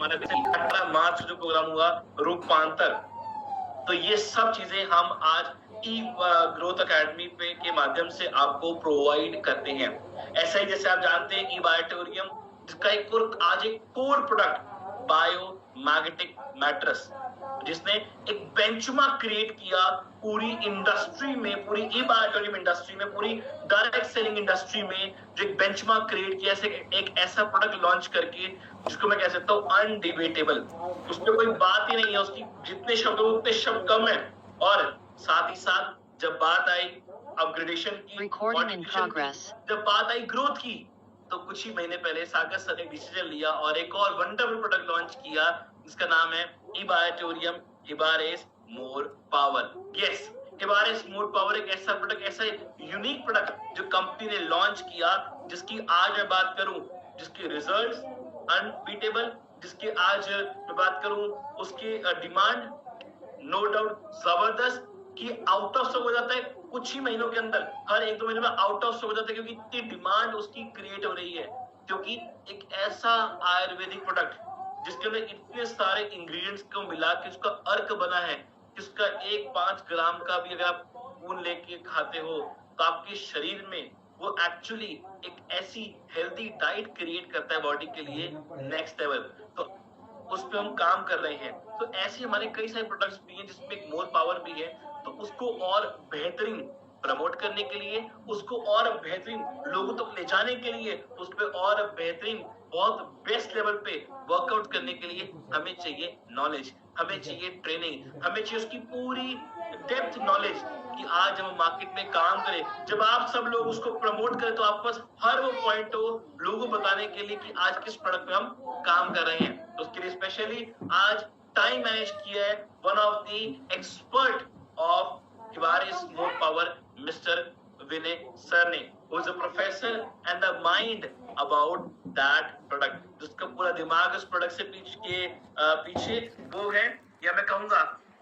हमारा 18 मार्च जो प्रोग्राम हुआ रूपांतर, तो ये सब चीजें हम आज ई ग्रोथ अकेडमी पे के माध्यम से आपको प्रोवाइड करते हैं। ऐसा ही जैसे आप जानते हैं ई बायोटेरियम, जिसका आज एक कोर प्रोडक्ट बायोमैग्नेटिक मैट्रेस, जिसने एक बेंचमार्क क्रिएट किया पूरी इंडस्ट्री में, पूरी ई बायोटेरियम इंडस्ट्री में, पूरी डायरेक्ट सेलिंग इंडस्ट्री में, जो एक बेंचमार्क क्रिएट किया एक ऐसा प्रोडक्ट लॉन्च करके जिसको मैं कह सकता हूँ अनडिबेटेबल, उसमें कोई बात ही नहीं है, उसकी जितने शब्द उतने शब्द कम है। और साथ ही साथ जब बात आई अपग्रेडेशन की, जब बात आई ग्रोथ की, तो कुछ ही महीने पहले सागर सर ने डिसीजन लिया और एक और वंडरफुल प्रोडक्ट लॉन्च किया, जिसका नाम है ई बायोटेरियम इबारेस मोर पावर। यस, इबारेस मोर पावर एक ऐसा प्रोडक्ट, ऐसा यूनिक प्रोडक्ट जो कंपनी ने लॉन्च किया, जिसकी आज मैं बात करूं, जिसके रिजल्ट्स अनबीटेबल, जिसकी आज मैं बात करूं उसकी डिमांड नो डाउट जबरदस्त, कि आउट ऑफ स्टॉक हो जाता है कुछ ही महीनों के अंदर, हर 1-2 महीने में आउट ऑफ स्टॉक हो जाता है, क्योंकि इतनी डिमांड उसकी क्रिएट हो रही है, क्योंकि एक ऐसा आयुर्वेदिक प्रोडक्ट जिसके अंदर इतने सारे इंग्रेडिएंट्स को मिला के उसका अर्क बना है, जिसका 1-5 ग्राम का भी अगर आप खून लेके खाते हो तो आपके शरीर में वो एक्चुअली एक ऐसी हेल्दी डाइट क्रिएट करता है बॉडी के लिए नेक्स्ट लेवल। तो उस पे हम काम कर रहे हैं। तो ऐसे हमारे कई सारे प्रोडक्ट्स भी हैं जिसमें एक मोर पावर भी है, तो उसको और बेहतरीन प्रमोट करने के लिए, उसको और बेहतरीन लोगों तक ले जाने के लिए, उस पे और बेहतरीन बहुत बेस्ट लेवल पे वर्कआउट करने के लिए हमें चाहिए नॉलेज, हमें चाहिए ट्रेनिंग, हमें चाहिए उसकी पूरी डेप्थ नॉलेज, कि आज हम मार्केट में काम करें। जब आप सब लोग उसको प्रमोट करें तो आप पास हर वो पॉइंट हो लोगों को बताने के लिए कि आज किस प्रोडक्ट पे हम काम कर रहे हैं। तो उसके लिए स्पेशली आज टाइम मैनेज किया है one of the expert of इबारेस more power, mister Vinay sir ने, who is a professor and the mind about that product, जिसका पूरा दिमाग उस प्रोडक्ट से पीछे वो है, या मैं कहूंगा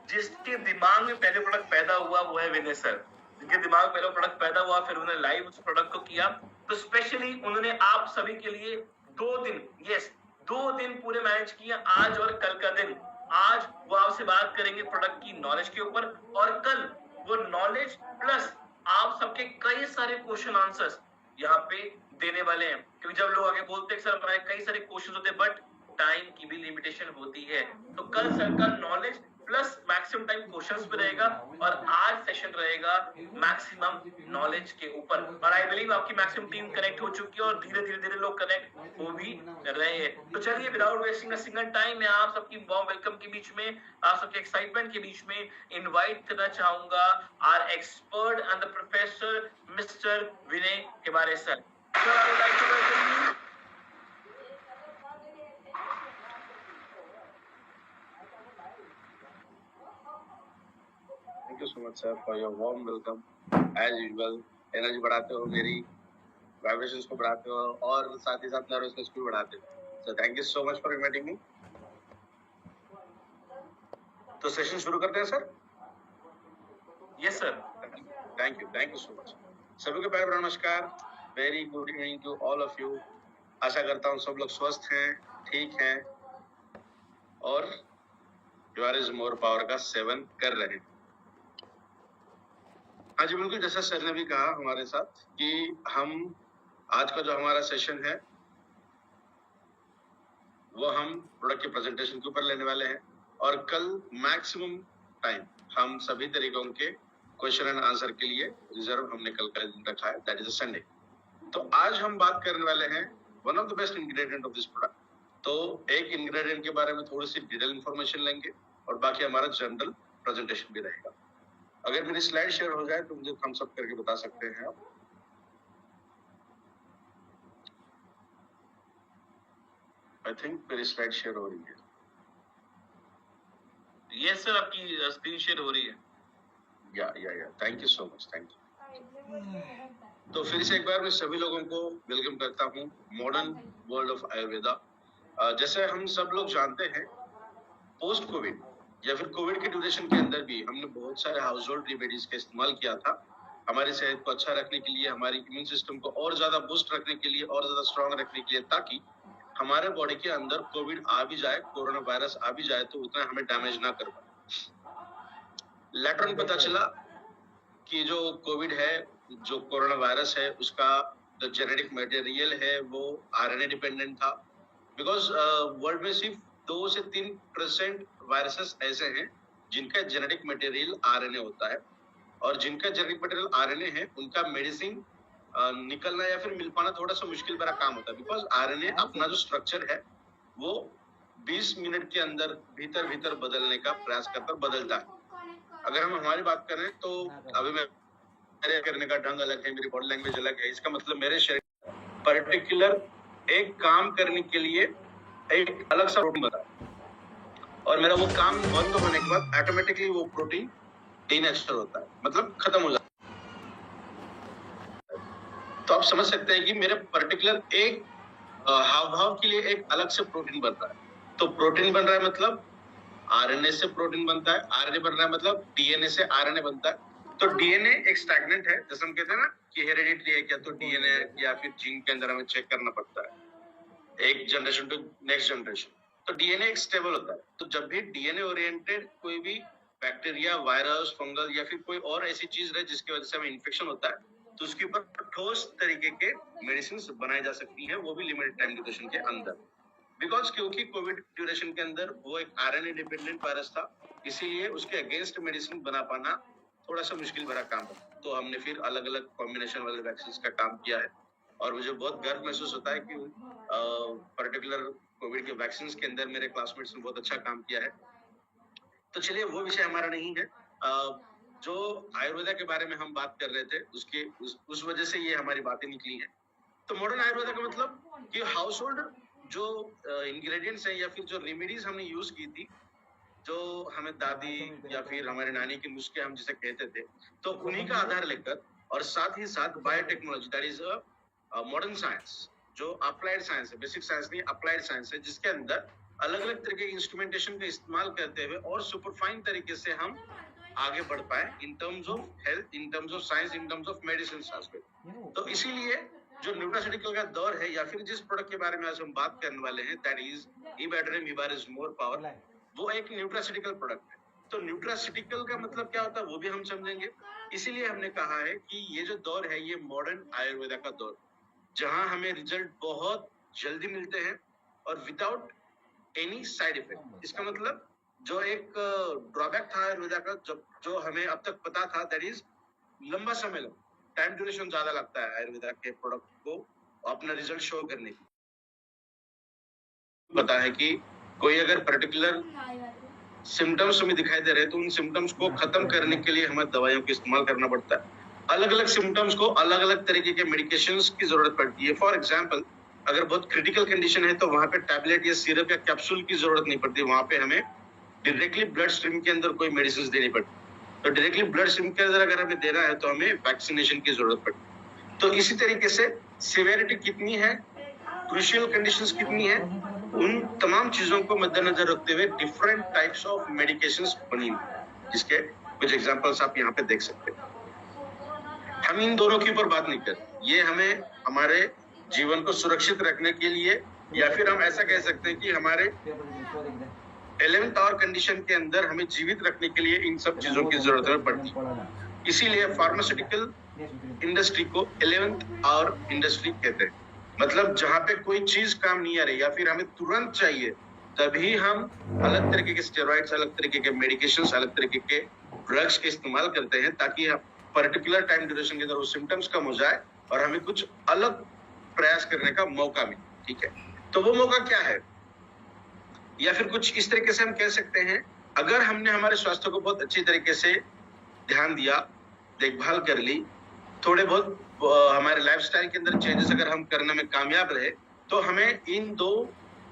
जिसके दिमाग में पहले प्रोडक्ट पैदा हुआ वो है विनय सर, जिनके दिमाग में पहले प्रोडक्ट पैदा हुआ, फिर उन्होंने लाइव उस प्रोडक्ट को किया। तो स्पेशली उन्होंने आप सभी के लिए 2 दिन पूरे मैनेज किया, आज और कल का दिन। आज वो आपसे बात करेंगे प्रोडक्ट की नॉलेज के ऊपर, और कल वो नॉलेज प्लस आप सबके कई सारे क्वेश्चन आंसर्स यहाँ पे देने वाले हैं, क्योंकि जब लोग आगे बोलते हैं सर हमारे कई सारे क्वेश्चन होते हैं, बट टाइम की भी लिमिटेशन होती है। तो कल सर का knowledge plus maximum time questions पे रहेगा, और आज सेशन रहेगा मैक्सिमम नॉलेज के ऊपर। और आई बिलीव आपकी मैक्सिमम टीम कनेक्ट हो चुकी है, और धीरे धीरे लोग कनेक्ट हो भी रहे हैं। तो चलिए without wasting a single time, मैं आप सबकी वार्म वेलकम के बीच में, आप सबके एक्साइटमेंट के बीच में इनवाइट करना चाहूंगा our expert and the professor mister Vinay हिबारे sir. Sir I would like to welcome you. Thank you so much, sir, for your warm welcome. As usual, energy बढ़ाते हो, मेरी वाइब्रेशंस को बढ़ाते हो, और साथ ही साथ नर्वसनेस को बढ़ाते हो। So thank you so much for inviting me. तो सेशन शुरू करते हैं sir. Yes sir. Thank you so much. सभी को प्यार भरा नमस्कार, very good evening to all of you. आशा करता हूँ सब लोग स्वस्थ हैं, ठीक हैं, और इबारेस मोर पावर का सेवन कर रहे हैं। हाँ जी बिल्कुल, जैसा सर ने भी कहा हमारे साथ कि हम आज का जो हमारा सेशन है वो हम प्रोडक्ट के प्रेजेंटेशन के ऊपर लेने वाले हैं, और कल मैक्सिमम टाइम हम सभी तरीकों के क्वेश्चन एंड आंसर के लिए रिजर्व हमने कल का दिन रखा है, दैट इज अ संडे। तो आज हम बात करने वाले हैं one of the best ingredient of this product. तो एक इंग्रेडिएंट के बारे में थोड़ी सी डिटेल इंफॉर्मेशन लेंगे, और बाकी हमारा जनरल प्रेजेंटेशन भी रहेगा। अगर मेरी स्लाइड शेयर हो जाए तो मुझे थम्स अप करके बता सकते हैं आप। आई थिंक मेरी स्लाइड शेयर हो रही है। यस सर, आपकी स्क्रीन शेयर हो रही है। या thank you so much, thank you. तो फिर से एक बार मैं सभी लोगों को वेलकम करता हूँ मॉडर्न वर्ल्ड ऑफ आयुर्वेदा। जैसे हम सब लोग जानते हैं, पोस्ट कोविड या फिर कोविड के ड्यूरेशन के अंदर भी हमने बहुत सारे हाउस होल्ड रेमेडीज का इस्तेमाल किया था हमारी सेहत को अच्छा रखने के लिए, हमारी इम्यून सिस्टम को और ज्यादा बूस्ट रखने के लिए, और ज्यादा स्ट्रांग रखने के लिए, ताकि हमारे बॉडी के अंदर कोविड आ भी जाए, कोरोना वायरस आ भी जाए तो उतना हमें डैमेज ना कर पाए। लेटर पता चला कि जो कोविड है, जो कोरोना वायरस है, उसका जो जेनेटिक मटेरियल है वो आरएनए डिपेंडेंट था। बिकॉज वर्ल्ड में सिर्फ 2 से 3% वायरसेस ऐसे हैं जिनका जेनेटिक मटेरियल आरएनए होता है, और जिनका जेनेटिक मटेरियल आरएनए है उनका मेडिसिन निकलना या फिर मिल पाना थोड़ा सा मुश्किल भरा काम होता है। बिकॉज आरएनए अपना जो स्ट्रक्चर है वो 20 मिनट के अंदर भीतर भीतर बदलने का प्रयास करता बदलता है। अगर हम हमारी बात करें तो अभी मेरे करने का ढंग अलग है, मेरी बॉडी लैंग्वेज अलग है। इसका मतलब मेरे शरीर पर्टिकुलर एक काम करने के लिए एक अलग सा प्रोटीन बता, और मेरा वो काम बंद होने के बाद ऑटोमेटिकली वो प्रोटीन डीनेचर होता है, मतलब खत्म हो जाता है। तो आप समझ सकते हैं कि मेरे पर्टिकुलर एक हाव भाव के लिए एक अलग से प्रोटीन बन रहा है। तो प्रोटीन बन रहा है मतलब आरएनए से प्रोटीन बनता है, आरएनए बन रहा है मतलब डीएनए से आरएनए बनता है। तो डीएनए एक स्टैग्नेंट है, जैसे हम कहते हैं ना कि हेरिडिटरी है क्या, तो डीएनए या फिर जीन के अंदर हमें चेक करना पड़ता है एक जनरेशन टू नेक्स्ट जनरेशन। तो डीएनए एक स्टेबल होता है। तो जब भी डीएनए ओरिएंटेड कोई भी बैक्टीरिया, वायरस, फंगल या फिर कोई और ऐसी चीज रहे जिसकी वजह से हमें इन्फेक्शन होता है, तो उसके ऊपर ठोस तरीके के मेडिसिन बनाई जा सकती है, वो भी लिमिटेड टाइम ड्यूरेशन के अंदर। बिकॉज क्योंकि कोविड ड्यूरेशन के अंदर वो एक आरएनए डिपेंडेंट वायरस था, इसीलिए उसके अगेंस्ट मेडिसिन बना पाना थोड़ा सा मुश्किल भरा काम है। तो हमने फिर अलग अलग कॉम्बिनेशन वाले वैक्सीन का काम किया है, और मुझे बहुत गर्व महसूस होता है कि पर्टिकुलर कोविड के वैक्सीन के अंदर मेरे क्लासमेट्स ने बहुत अच्छा काम किया है। तो चलिए, वो विषय हमारा नहीं है। जो आयुर्वेदा के बारे में हम बात कर रहे थे उसके उस वजह से ये हमारी बातें निकली है। तो मॉडर्न आयुर्वेदा का मतलब कि हाउस होल्ड जो इंग्रेडिएंट्स है या फिर जो रेमेडीज हमने यूज की थी, जो हमें दादी या फिर हमारे नानी के नुस्खे हम जिसे कहते थे, तो उन्हीं का आधार लेकर, और साथ ही साथ biotechnology, that is modern science, जो अप्लाइड साइंस है, बेसिक साइंस नहीं, अप्लाइड साइंस है, जिसके अंदर अलग अलग तरीके के इंस्ट्रूमेंटेशन का इस्तेमाल करते हुए और सुपरफाइन तरीके से हम आगे बढ़ पाए in terms of health, in terms of science, in terms of medicine aspect. तो इसीलिए जो न्यूट्रास्यूटिकल का दौर है, या फिर जिस प्रोडक्ट के बारे में आज हम बात करने वाले हैं, दैट इज इबेड्रिम इबारिज मोर पावर, वो एक न्यूट्रास्यूटिकल प्रोडक्ट है। तो न्यूट्रास्यूटिकल का मतलब क्या होता है वो भी हम समझेंगे। इसीलिए हमने कहा है कि ये जो दौर है ये मॉडर्न आयुर्वेदा का दौर, जहां हमें रिजल्ट बहुत जल्दी मिलते हैं और विदाउट एनी साइड इफेक्ट। इसका मतलब जो एक ड्रॉबैक था आयुर्वेदा का, जो हमें अब तक पता था, दैट इज लंबा समय लगता, टाइम ड्यूरेशन ज्यादा लगता है आयुर्वेदा के प्रोडक्ट को अपना रिजल्ट शो करने की। पता है कि कोई अगर पर्टिकुलर सिम्टम्स हमें दिखाई दे रहे हैं तो उन सिम्टम्स को खत्म करने के लिए हमें दवाइयों का इस्तेमाल करना पड़ता है। अलग अलग सिम्टम्स को अलग अलग तरीके के मेडिकेशंस की जरूरत पड़ती है। फॉर एग्जाम्पल, अगर बहुत क्रिटिकल कंडीशन है तो वहां पे टैबलेट या सिरप या कैप्सूल की जरूरत नहीं पड़ती, वहां पे हमें डायरेक्टली ब्लड स्ट्रीम के अंदर कोई मेडिसिन देनी पड़ती। तो डायरेक्टली ब्लड स्ट्रीम के अंदर अगर हमें देना है तो हमें वैक्सीनेशन की जरूरत पड़ती। तो इसी तरीके से सिवियरिटी कितनी है, क्रूशियल कंडीशंस कितनी है, उन तमाम चीजों को मद्देनजर रखते हुए डिफरेंट टाइप्स ऑफ मेडिकेशंस बनी, जिसके कुछ एग्जांपल्स आप यहाँ पे देख सकते हैं। हम इन दोनों के ऊपर बात नहीं कर, ये हमें हमारे जीवन को सुरक्षित रखने के लिए, या फिर हम ऐसा कह सकते हैं कि हमारे 11th आवर कंडीशन के अंदर हमें जीवित रखने के लिए इन सब चीजों की जरूरत हमें पड़ती है। इसीलिए फार्मास्यूटिकल इंडस्ट्री को 11th आवर इंडस्ट्री कहते हैं। मतलब जहाँ पे कोई चीज काम नहीं आ रही या फिर हमें तुरंत चाहिए, तभी हम अलग तरीके के स्टेरॉइड्स, अलग तरीके के मेडिकेशंस, अलग तरीके के ड्रग्स का इस्तेमाल करते हैं, ताकि पर्टिकुलर टाइम ड्यूरेशन के अंदर वो सिम्टम्स कम हो जाए और हमें कुछ अलग प्रयास करने का मौका मिले। ठीक है, तो वो मौका क्या है, या फिर कुछ इस तरीके से हम कह सकते हैं, अगर हमने हमारे स्वास्थ्य को बहुत अच्छी तरीके से ध्यान दिया, देखभाल कर ली, थोड़े बहुत हमारे लाइफस्टाइल के अंदर चेंजेस अगर हम करने में कामयाब रहे, तो हमें इन दो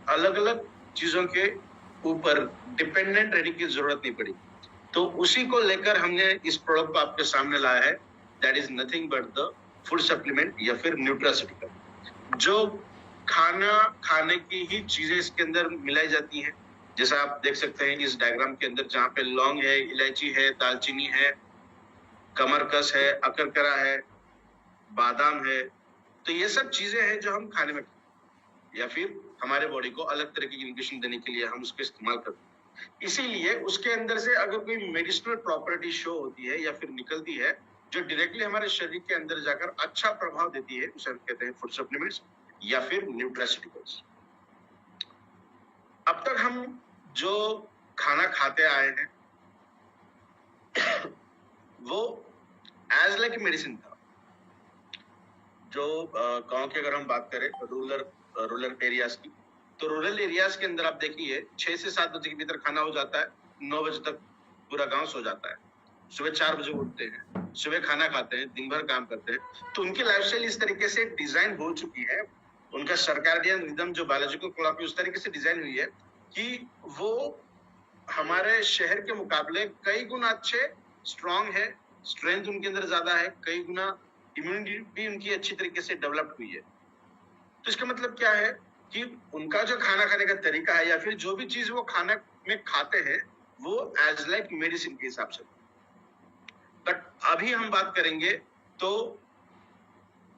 अलग अलग चीजों के ऊपर डिपेंडेंट रहने की जरूरत नहीं पड़ी। तो उसी को लेकर हमने इस प्रोडक्ट को आपके सामने लाया है, that is nothing but the food supplement या फिर न्यूट्रास्यूटिकल, जो खाने की ही चीजें इसके अंदर मिलाई जाती हैं। जैसा आप देख सकते हैं इस डायग्राम के अंदर, जहाँ पे लौंग है, इलायची है, दालचीनी है, कमरकस है, अकरकरा है, बादाम है, तो ये सब चीजें हैं जो हम खाने में, या फिर हमारे बॉडी को अलग तरह की न्यूट्रिशन देने के लिए हम उसको इस्तेमाल करते हैं। इसीलिए उसके अंदर से अगर कोई मेडिसिनल प्रॉपर्टी शो होती है या फिर निकलती है जो डायरेक्टली हमारे शरीर के अंदर जाकर अच्छा प्रभाव देती है, उसे हम कहते हैं फूड सप्लीमेंट्स या फिर न्यूट्रास्यूटिकल्स। अब तक हम जो खाना खाते आए हैं वो एज लाइक मेडिसिन था। जो गांव की अगर हम बात करें रूरल एरियाज की, तो रूरल एरियाज के अंदर आप देखिए 6 से 7 बजे के भीतर खाना हो जाता है, 9 बजे तक पूरा गांव सो जाता है, सुबह 4 बजे उठते हैं, सुबह खाना खाते हैं, दिन भर काम करते हैं। तो उनकी लाइफस्टाइल इस तरीके से डिजाइन हो चुकी है, उनका सर्कैडियन रिदम जो बायोलॉजिकल क्लॉक उस तरीके से डिजाइन हुई है कि वो हमारे शहर के मुकाबले कई गुना अच्छे स्ट्रांग है, स्ट्रेंथ उनके अंदर ज्यादा है, कई गुना इम्यूनिटी भी उनकी अच्छी तरीके से डेवलप्ड हुई है। तो इसका मतलब क्या है कि उनका जो खाना खाने का तरीका है या फिर जो भी चीज वो खाने में खाते हैं वो एज लाइक मेडिसिन के हिसाब से। बट अभी हम बात करेंगे तो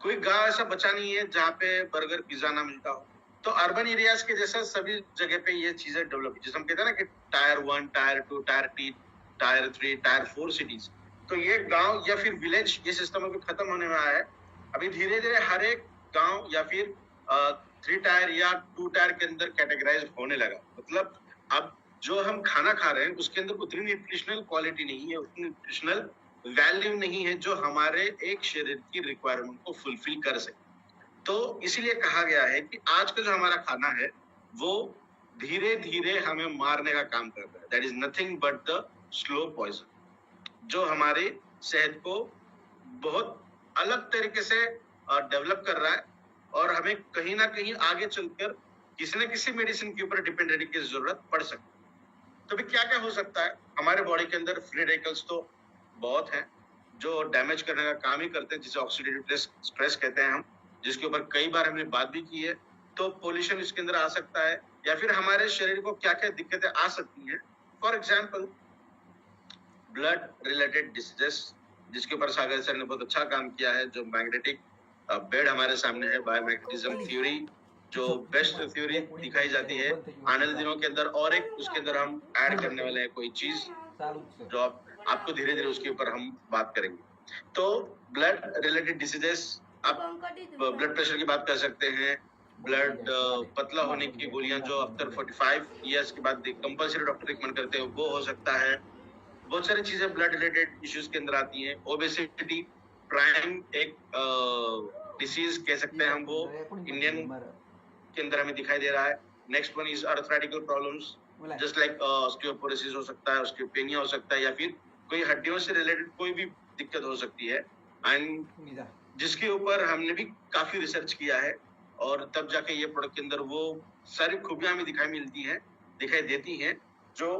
कोई गांव ऐसा बचा नहीं है जहाँ पे बर्गर पिज्जा ना मिलता हो। तो अर्बन एरियाज के जैसा सभी जगह पे ये चीजें डेवलप, जैसे हम कहते हैं ना कि tyre 1, tyre 2, tyre 3, tyre 3, tyre 4 cities, तो ये गांव या फिर विलेज ये सिस्टम अभी खत्म होने में आया है। अभी धीरे धीरे हर एक गांव या फिर 3 टायर या 2 टायर के अंदर कैटेगराइज होने लगा। मतलब अब जो हम खाना खा रहे हैं उसके अंदर उतनी न्यूट्रिशनल क्वालिटी नहीं है, उतनी न्यूट्रिशनल वैल्यू नहीं है जो हमारे एक शरीर की रिक्वायरमेंट को फुलफिल कर सके। तो इसीलिए कहा गया है कि आज का जो हमारा खाना है वो धीरे धीरे हमें मारने का काम कर रहा है। That is nothing but the slow poison जो हमारे सेहत को बहुत अलग तरीके से डेवलप कर रहा है और हमें कहीं ना कहीं आगे चलकर किसी न किसी मेडिसिन के ऊपर डिपेंड रहने की जरूरत पड़ सकती है। तो भी क्या क्या हो सकता है हमारे बॉडी के अंदर? फ्री रेडिकल्स तो बहुत हैं जो डैमेज करने का काम ही करते हैं, जिसे ऑक्सीडेटिव स्ट्रेस कहते हैं हम, जिसके ऊपर कई बार हमने बात भी की है। तो पोल्यूशन इसके अंदर आ सकता है या फिर हमारे शरीर को क्या क्या दिक्कतें आ सकती हैं। For example blood related diseases, जिसके ऊपर सागर सर ने बहुत अच्छा काम किया है। जो मैग्नेटिक बेड हमारे सामने है, बायोमैग्नेटिज्म थ्योरी, जो बेस्ट थ्योरी दिखाई जाती है आने वाले दिनों के अंदर, और एक उसके अंदर हम ऐड करने वाले हैं कोई चीज जो आपको धीरे धीरे उसके ऊपर हम बात करेंगे। तो ब्लड रिलेटेड डिसीजेस, आप ब्लड प्रेशर की बात कर सकते हैं, ब्लड पतला होने की गोलियां जो आफ्टर 45 इयर्स के बाद कंपल्सरी डॉक्टर रिकमेंड करते हैं वो हो सकता है। बहुत सारी चीजें ब्लड रिलेटेड इश्यूज के अंदर आती हैं। ओबेसिटी प्राइम एक डिसीज कह सकते हैं हम, वो इंडियन के अंदर हमें दिखाई दे रहा है। Next one is arthritical problems, just like osteoporosis हो सकता है, ऑस्टियोपेनिया हो सकता है, या फिर कोई हड्डियों से रिलेटेड कोई भी दिक्कत हो सकती है, एंड जिसके ऊपर हमने भी काफी रिसर्च किया है और तब जाके ये प्रोडक्ट के अंदर वो सारी खूबियां हमें दिखाई देती हैं जो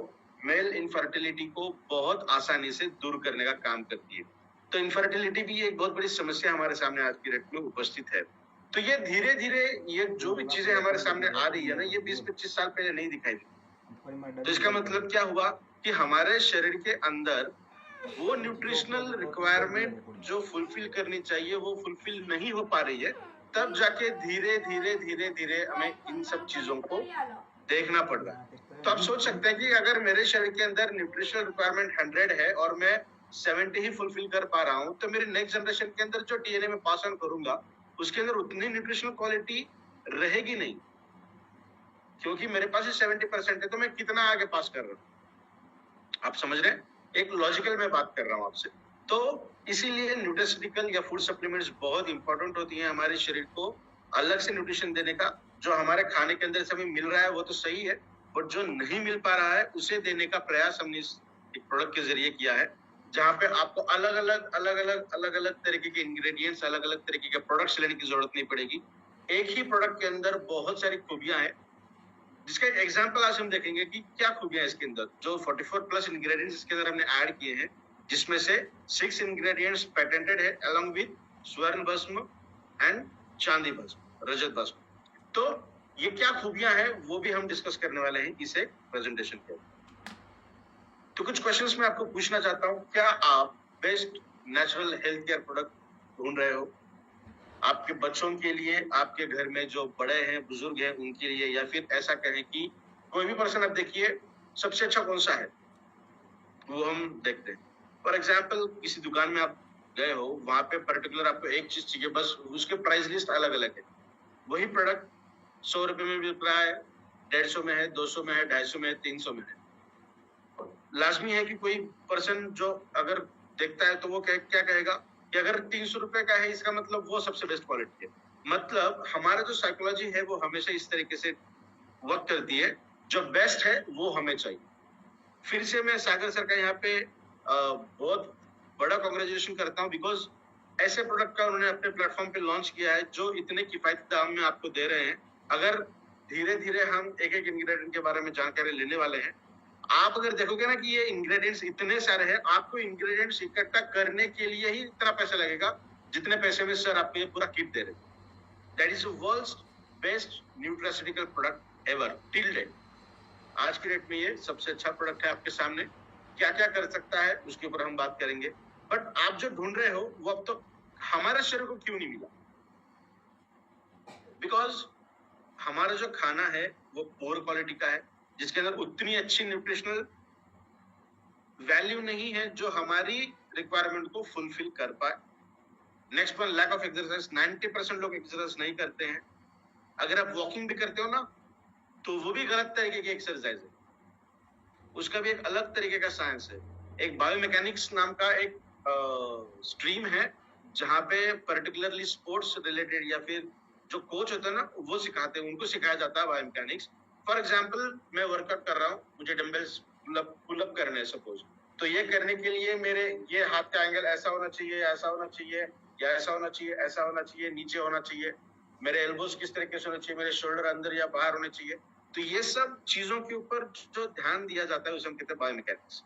मेल इनफर्टिलिटी को बहुत आसानी से दूर करने का काम करती है। तो इनफर्टिलिटी भी एक बहुत बड़ी समस्या हमारे सामने आज की डेट में उपस्थित है। तो ये धीरे धीरे ये जो भी चीजें हमारे सामने आ रही है ना, ये 20-25 साल पहले नहीं दिखाई दी। तो इसका मतलब क्या हुआ कि हमारे शरीर के अंदर वो न्यूट्रिशनल रिक्वायरमेंट जो फुलफिल करनी चाहिए वो फुलफिल नहीं हो पा रही है। तब जाके धीरे धीरे धीरे धीरे हमें इन सब चीजों को देखना पड़ रहा है। तो आप सोच सकते हैं कि अगर मेरे शरीर के अंदर न्यूट्रिशनल रिक्वायरमेंट 100 है और मैं 70 ही फुलफिल कर पा रहा हूँ, तो मेरे नेक्स्ट जनरेशन के अंदर जो डीएनए में पास ऑन करूंगा उसके अंदर उतनी न्यूट्रिशनल क्वालिटी रहेगी नहीं, क्योंकि मेरे पास 70% है, तो मैं कितना आगे पास कर रहा हूँ। आप समझ रहे हैं? एक लॉजिकल में बात कर रहा हूँ आपसे। तो इसीलिए न्यूट्रिशनिकल या फूड सप्लीमेंट्स बहुत इंपॉर्टेंट होती हैं हमारे शरीर को अलग से न्यूट्रिशन देने का। जो हमारे खाने के अंदर से हमें मिल रहा है वो तो सही है, बट जो नहीं मिल पा रहा है उसे देने का प्रयास हमने इस एक प्रोडक्ट के जरिए किया है, जहाँ पे आपको अलग अलग तरीके के इंग्रेडिएंट्स, अलग अलग तरीके के प्रोडक्ट्स लेने की जरूरत नहीं पड़ेगी। एक ही प्रोडक्ट के अंदर बहुत सारी खूबियां हैं, जिसका एक एग्जांपल आज हम देखेंगे कि क्या खूबियां इसके अंदर। जो 44+ इंग्रेडिएंट्स इसके अंदर हमने ऐड किए हैं, जिसमें से 6 इंग्रेडिएंट्स पेटेंटेड है अलॉन्ग विद स्वर्ण भस्म एंड चांदी भस्म, रजत भस्म। तो ये क्या खूबियां हैं वो भी हम डिस्कस करने वाले हैं इस एक प्रेजेंटेशन के। तो कुछ क्वेश्चंस मैं आपको पूछना चाहता हूं। क्या आप best natural health care product ढूंढ रहे हो? आपके बच्चों के लिए, आपके घर में जो बड़े हैं, बुजुर्ग हैं, उनके लिए, या फिर ऐसा कहें कि कोई भी पर्सन आप देखिए सबसे अच्छा कौन सा है वो हम देखते हैं। फॉर एग्जाम्पल किसी दुकान में आप गए हो, वहां पे पर्टिकुलर आपको एक चीज चाहिए, बस उसके प्राइस लिस्ट अलग अलग है। वही प्रोडक्ट 100 रुपए में बिक रहा है, 150 में है, 200 में है, 250 में है, 300 में है। लाजमी है कि कोई पर्सन जो अगर देखता है तो वो क्या कहेगा कि अगर 300 रुपए का है इसका मतलब वो सबसे बेस्ट क्वालिटी है। मतलब हमारा जो साइकोलॉजी है वो हमेशा इस तरीके से वर्क करती है, जो बेस्ट है वो हमें चाहिए। फिर से मैं सागर सर का यहाँ पे बहुत बड़ा कांग्रेचुलेशन करता हूँ, बिकॉज ऐसे प्रोडक्ट का उन्होंने अपने प्लेटफॉर्म पे लॉन्च किया है जो इतने किफायती दाम में आपको दे रहे हैं। अगर धीरे धीरे हम एक एक इंग्रेडिएंट के बारे में जानकारी लेने वाले हैं, आप अगर देखोगे ना कि ये इंग्रेडिएंट्स इतने सारे हैं, आपको इंग्रेडिएंट्स इकट्ठा करने के लिए ही इतना पैसा लगेगा जितने पैसे में सर आपको ये पूरा किट दे रहे हैं। That is world's best nutraceutical product ever till date. आज की डेट में ये सबसे अच्छा प्रोडक्ट है आपके सामने। क्या क्या कर सकता है उसके ऊपर हम बात करेंगे, बट आप जो ढूंढ रहे हो वो अब तो हमारे शरीर को क्यों नहीं मिला? बिकॉज हमारा जो खाना है वो पुअर क्वालिटी का है, जिसके अंदर उतनी अच्छी न्यूट्रिशनल वैल्यू नहीं है जो हमारी रिक्वायरमेंट को फुलफिल कर पाए। Next one, lack of exercise. 90% लोग एक्सरसाइज नहीं करते हैं। अगर आप वॉकिंग भी करते हो ना तो वो भी गलत तरीके की एक्सरसाइज है, उसका भी एक अलग तरीके का साइंस है। एक बायोमैकेनिक्स नाम का एक स्ट्रीम है जहाँ पे पर्टिकुलरली स्पोर्ट्स रिलेटेड या फिर जो कोच होता है ना वो सिखाते हैं, उनको सिखाया जाता है बायोमैकेनिक्स। फॉर एग्जाम्पल मैं वर्कआउट कर रहा हूँ, मुझे डंबल्स पुल अप करने हैं सपोज, तो ये करने के लिए मेरे ये हाथ का एंगल ऐसा होना चाहिए, ऐसा होना चाहिए, या ऐसा होना चाहिए, ऐसा होना चाहिए, नीचे होना चाहिए, मेरे एल्बोज किस तरीके से होने चाहिए, मेरे शोल्डर अंदर या बाहर होने चाहिए। तो ये सब चीजों के ऊपर जो ध्यान दिया जाता है उसे हम कहते हैं बायोमैकेनिक्स।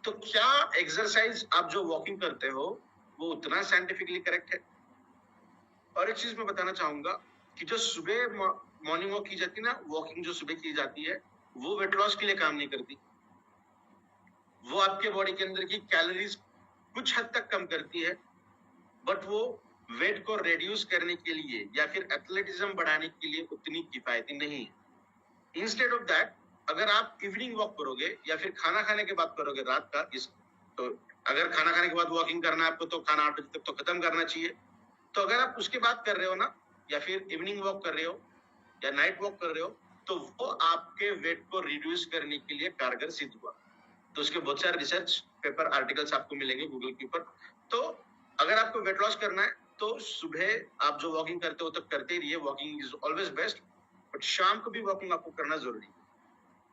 तो क्या एक्सरसाइज आप जो वॉकिंग करते हो वो उतना साइंटिफिकली करेक्ट है? और एक चीज मैं बताना चाहूंगा कि जो सुबह मॉर्निंग वॉक की जाती है ना, वॉकिंग जो सुबह की जाती है, वो वेट लॉस के लिए काम नहीं करती। वो आपके बॉडी के अंदर की कैलोरीज कुछ हद तक कम करती है, बट वो वेट को रिड्यूस करने के लिए या फिर एथलेटिज्म बढ़ाने के लिए उतनी किफायती नहीं है। इंस्टेड ऑफ दैट, अगर आप इवनिंग वॉक करोगे या फिर खाना खाने के बाद करोगे रात का, तो अगर खाना खाने के बाद वॉकिंग करना है आपको तो खाना 8 बजे तक तो खत्म करना चाहिए। तो अगर आप उसके बाद कर रहे हो ना, या फिर इवनिंग वॉक कर रहे हो या नाइट वॉक कर रहे हो, तो वो आपके वेट को रिड्यूस करने के लिए कारगर सिद्ध हुआ। तो उसके बहुत सारे रिसर्च पेपर आर्टिकल्स आपको मिलेंगे गूगल के ऊपर। तो अगर आपको वेट लॉस करना है तो सुबह आप जो वॉकिंग करते हो तो करते ही रहिए, walking is always best, but शाम को भी वॉकिंग आपको करना जरूरी है।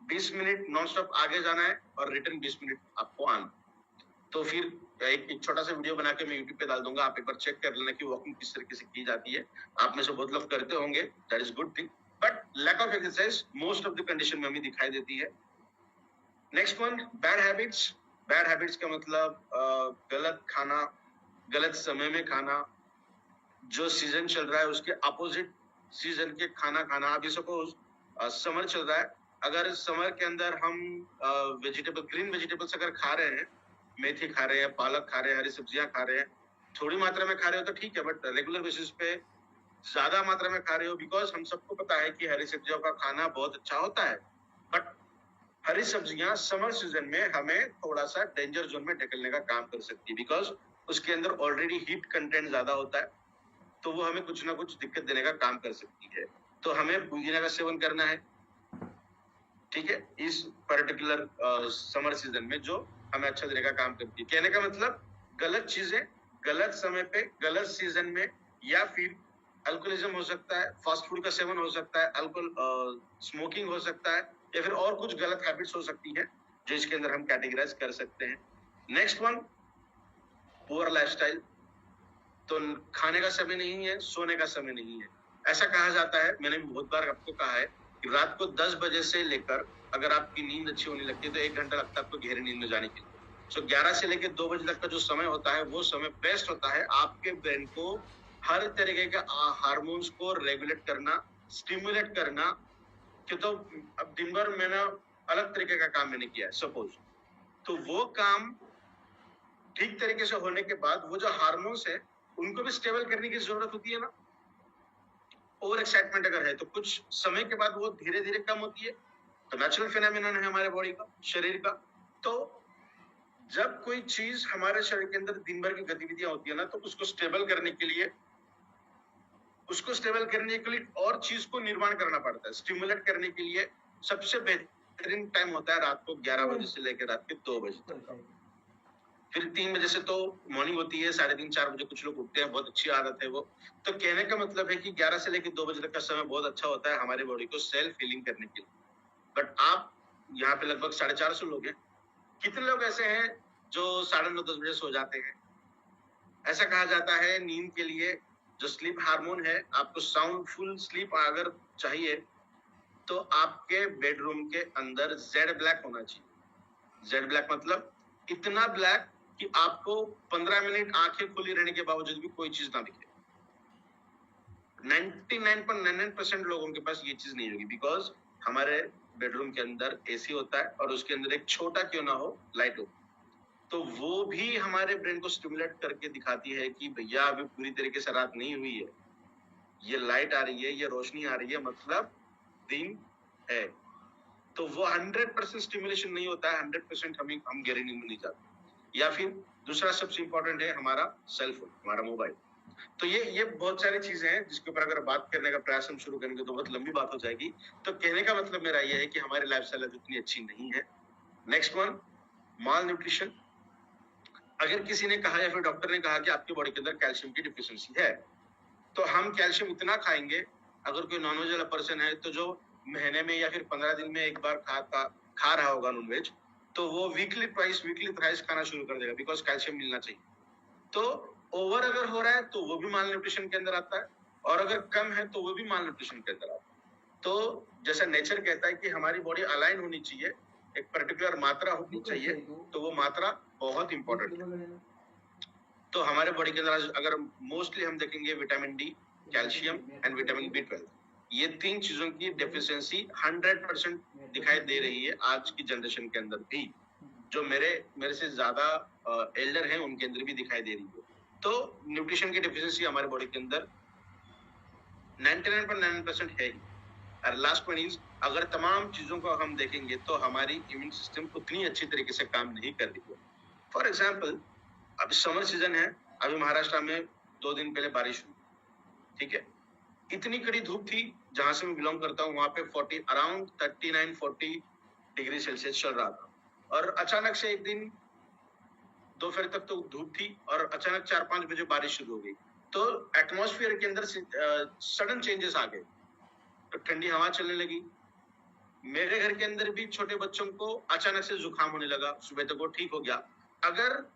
20 मिनट नॉन स्टॉप आगे जाना है और रिटर्न 20 मिनट आपको आना। तो फिर एक छोटा सा वीडियो बना के मैं यूट्यूब पे डाल दूंगा, आप एक बार चेक कर लेना कि वॉकिंग किस तरीके से की जाती है। आप में से बहुत लोग करते होंगे, that is good thing, but lack of exercise most of the condition में हमें दिखाई देती है। Next one, bad habits. Bad habits का मतलब गलत खाना, गलत समय में खाना, जो सीजन चल रहा है उसके अपोजिट सीजन के खाना खाना। अभी सपोज समर चल रहा है, अगर समर के अंदर हम वेजिटेबल, ग्रीन वेजिटेबल्स अगर खा रहे हैं, मेथी खा रहे हैं, पालक खा रहे हैं, हरी सब्जियां खा रहे हैं, थोड़ी मात्रा में खा रहे हो तो ठीक है, बट रेगुलर बेसिस पे ज्यादा मात्रा में खा रहे हो, बिकॉज हम सबको पता है कि हरी सब्जियों का खाना बहुत अच्छा होता है, बट हरी सब्जियां समर सीजन में हमें थोड़ा सा डेंजर जोन में ढकेलने का काम कर सकती है, बिकॉज उसके अंदर ऑलरेडी हीट कंटेंट ज्यादा होता है, तो वो हमें कुछ ना कुछ दिक्कत देने का काम कर सकती है। तो हमें पुदीना का सेवन करना है, ठीक है, इस पर्टिकुलर समर सीजन में, जो हमें अच्छा देने का काम करती है। कहने का मतलब गलत चीजें गलत समय पे गलत सीजन में, या फिर अल्कोहलिज्म हो सकता है, फास्ट फूड का सेवन हो सकता है, अल्कोहल स्मोकिंग हो सकता है, या फिर और कुछ गलत हैबिट्स हो सकती है जो इसके अंदर हम कैटेगराइज कर सकते हैं। Next one, poor lifestyle. तो खाने का समय नहीं है, सोने का समय नहीं है। ऐसा कहा जाता है, मैंने बहुत बार आपको कहा है कि रात को 10 बजे से लेकर अगर आपकी नींद अच्छी होने लगती है तो 1 घंटा लगता है आपको गहरी नींद में जाने के लिए। सो 11 से लेकर 2 बजे तक का जो समय होता है वो समय बेस्ट होता है आपके ब्रेन को हर तरीके के हार्मोन्स को रेगुलेट करना, स्टिमुलेट करना। कि तो अब दिन भर मैंने अलग तरीके का काम मैंने किया है सपोज, तो वो काम ठीक तरीके से होने के बाद वो जो हार्मोन्स है उनको भी स्टेबल करने की जरूरत होती है ना। ओवर एक्साइटमेंट अगर है तो कुछ समय के बाद वो धीरे धीरे कम होती है, तो नेचुरल फिनोमिनन है हमारे बॉडी का, शरीर का। तो जब कोई चीज हमारे शरीर के अंदर दिन भर की गतिविधियां होती है ना, तो उसको स्टेबल करने के लिए और चीज को निर्माण करना पड़ता है। स्टिमुलेट करने के लिए सबसे बेहतरीन टाइम होता है रात को 11 बजे से लेकर रात के 2 बजे तक का। फिर 3 बजे से तो मॉर्निंग होती है, 3:30-4 बजे कुछ लोग उठते हैं, बहुत अच्छी आदत है वो। तो कहने का मतलब है कि 11 से लेकर 2 बजे तक का समय बहुत अच्छा होता है हमारे बॉडी को सेल्फ हीलिंग करने के लिए। बट आप यहाँ पे लगभग 450 लोग हैं, कितने लोग ऐसे हैं जो 9:30-10 बजे सो जाते हैं? ऐसा कहा जाता है नींद के लिए जो स्लीप हार्मोन है, आपको साउंड फुल स्लीप अगर चाहिए तो आपके बेडरूम के अंदर जेड ब्लैक होना चाहिए। जेड ब्लैक मतलब इतना ब्लैक कि आपको 15 मिनट आंखें खुली रहने के बावजूद भी कोई चीज ना दिखे। 99.99% लोगों के पास ये चीज नहीं होगी, बिकॉज हमारे बेडरूम के अंदर एसी होता है और उसके अंदर एक छोटा क्यों ना हो लाइट हो, तो वो भी हमारे ब्रेन को स्टिमुलेट करके दिखाती है कि भैया अभी पूरी तरीके से रात नहीं हुई है, ये लाइट आ रही है, ये रोशनी आ रही है, मतलब दिन है। तो वो 100% स्टिमुलेशन नहीं होता है, 100% हम गहरी नींद में नहीं जाते। या फिर दूसरा सबसे इंपॉर्टेंट है हमारा सेलफोन, हमारा मोबाइल। तो ये बहुत सारी चीजें हैं जिसके ऊपर अगर बात करने का प्रयास हम शुरू करेंगे तो बहुत लंबी बात हो जाएगी। तो कहने का मतलब मेरा ये है कि हमारी लाइफस्टाइल इतनी अच्छी नहीं है। नेक्स्ट वन, माल न्यूट्रिशन। अगर किसी ने कहा या फिर डॉक्टर ने कहा कि आपकी बॉडी के अंदर कैल्शियम की डिफिशियंसी है, तो हम कैल्शियम इतना खाएंगे, अगर कोई नॉनवेज वाला पर्सन है तो जो महीने में या फिर 15 दिन में एक बार खा रहा होगा नॉनवेज, तो वो वीकली थ्राइस खाना शुरू कर देगा, बिकॉज कैल्शियम मिलना चाहिए। तो ओवर अगर हो रहा है तो वो भी माल न्यूट्रिशन के अंदर आता है, और अगर कम है तो वो भी माल न्यूट्रिशन के अंदर आता है। तो जैसा नेचर कहता है कि हमारी बॉडी अलाइन होनी चाहिए, एक पर्टिकुलर मात्रा होनी चाहिए, तो वो मात्रा बहुत इंपॉर्टेंट है। तो हमारे बॉडी के अंदर अगर मोस्टली हम देखेंगे vitamin D, calcium and vitamin B 12, ये 3 चीजों की डेफिशिएंसी 100% दिखाई दे रही है आज की जनरेशन के अंदर भी। जो मेरे से ज्यादा एल्डर हैं उनके अंदर भी दिखाई दे रही है। तो न्यूट्रिशन की डेफिशिएंसी हमारे बॉडी के अंदर 99.9% है ही। और लास्ट पॉइंट इज, अगर तमाम चीजों को हम देखेंगे तो हमारी इम्यून सिस्टम उतनी अच्छी तरीके से काम नहीं कर रही है। फॉर एग्जाम्पल, अभी समर सीजन है, अभी महाराष्ट्र में 2 दिन पहले बारिश हुई, ठीक है। इतनी कड़ी धूप थी, जहां से मैं बिलोंग करता हूँ वहां पे अराउंड 39-40 डिग्री सेल्सियस चल रहा था, और अचानक से एक दिन दोपहर तक तो धूप थी और अचानक 4-5 बजे बारिश शुरू हो गई। तो एटमॉस्फेयर के अंदर सडन चेंजेस आ गए, तो ठंडी हवा चलने लगी। मेरे घर के अंदर भी छोटे बच्चों को अचानक से जुकाम होने लगा, सुबह तक वो ठीक हो गया। अगर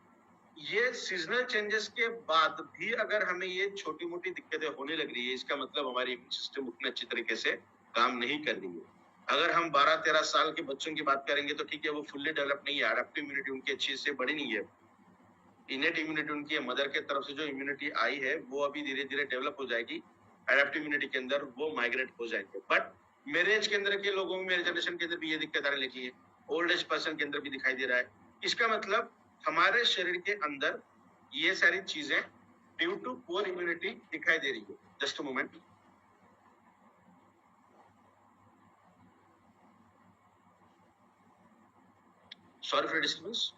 ये सीजनल चेंजेस के बाद भी अगर हमें ये छोटी मोटी दिक्कतें होने लग रही है, इसका मतलब हमारी इम्यून सिस्टम उतने अच्छी तरीके से काम नहीं कर रही है। अगर हम 12-13 साल के बच्चों की बात करेंगे तो ठीक है, वो फुल्ली डेवलप नहीं है, एडेप्टिव इम्यूनिटी उनकी अच्छी से बड़ी नहीं है, इनेट इम्यूनिटी उनकी है, मदर के तरफ से जो इम्यूनिटी आई है वो अभी धीरे धीरे डेवलप हो जाएगी, एडेप्टिव इम्यूनिटी के अंदर वो माइग्रेट हो जाएंगे। बट मेरे एज के अंदर के लोगों में, मेरे जनरेशन के अंदर भी ये दिक्कत आने लगी है, ओल्ड एज पर्सन के अंदर भी दिखाई दे रहा है। इसका मतलब हमारे शरीर के अंदर ये सारी चीजें ड्यू टू पुअर इम्यूनिटी दिखाई दे रही है। Just a moment. Sorry for disturbance.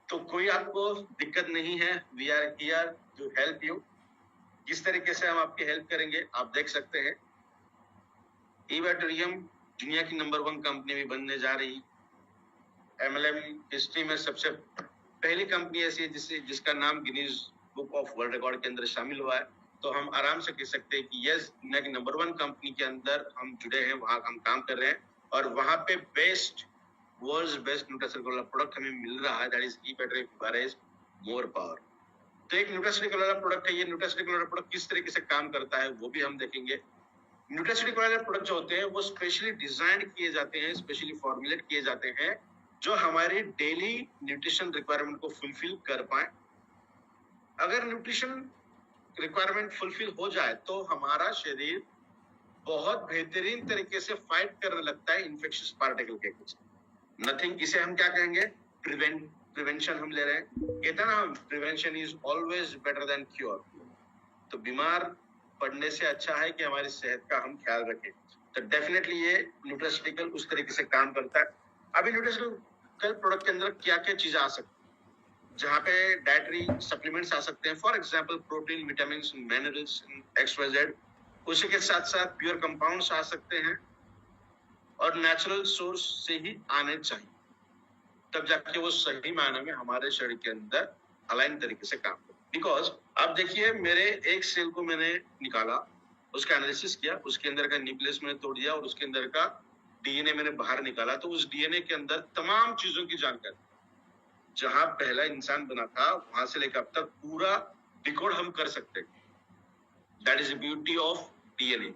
तो कोई आपको दिक्कत नहीं है, we are here to help you. किस तरीके से हम आपकी हेल्प करेंगे आप देख सकते हैं। ईबैटरियम दुनिया की नंबर 1 कंपनी भी बनने जा रही। एमएलएम हिस्ट्री में सबसे पहली कंपनी ऐसी है जिसका नाम Guinness book of world record के अंदर शामिल हुआ है। तो हम आराम से कह सकते हैं कि यस, दुनिया की नंबर 1 कंपनी के अंदर हम जुड़े हैं, वहां हम काम कर रहे हैं, और वहां पे वर्ल्ड्स बेस्ट न्यूट्रास्यूटिकल प्रोडक्ट हमें मिल रहा है, दैट इज ईबैटरी मोर पावर। तो एक न्यूट्रास्यूटिकल प्रोडक्ट है, ये न्यूट्रास्यूटिकल प्रोडक्ट किस तरीके से काम करता है वो भी हम देखेंगे। न्यूट्रास्यूटिकल प्रोडक्ट जो होते हैं वो स्पेशली डिजाइन किए जाते हैं, स्पेशली फॉर्मुलेट किए जाते हैं, जो हमारी डेली न्यूट्रिशन रिक्वायरमेंट को फुलफिल कर पाए। अगर न्यूट्रिशन रिक्वायरमेंट फुलफिल हो जाए तो हमारा शरीर बहुत बेहतरीन तरीके से फाइट करने लगता है इन्फेक्शियस पार्टिकल के कुछ। नथिंग, इसे हम क्या कहेंगे, प्रिवेंशन हम ले रहे हैं, कहते हैं ना हम, prevention is always better than cure. तो बीमार पड़ने से अच्छा है कि हमारी सेहत का हम ख्याल रखें। तो डेफिनेटली ये न्यूट्रास्यूटिकल उस तरीके से काम करता है। अभी न्यूट्रास्यूटिकल प्रोडक्ट के अंदर क्या क्या चीजें आ सकती हैं, जहाँ पे डाइटरी सप्लीमेंट्स आ सकते हैं, for example protein, vitamin, minerals, XYZ। उसी के साथ साथ प्योर कंपाउंड्स आ सकते हैं और नेचुरल सोर्स से ही आने चाहिए, तब जाके वो सही मायने में हमारे शरीर के अंदर अलाइन तरीके से काम करे। बिकॉज अब देखिए, मेरे एक सेल को मैंने निकाला, उसका एनालिसिस किया, उसके अंदर का न्यूक्लियस मैंने तोड़ दिया और उसके अंदर का DNA मैंने बाहर निकाला, तो उस DNA के अंदर तमाम चीजों की जानकारी, जहां पहला इंसान बना था वहां से लेकर अब तक पूरा डिकोड हम कर सकते हैं। That is the beauty of DNA।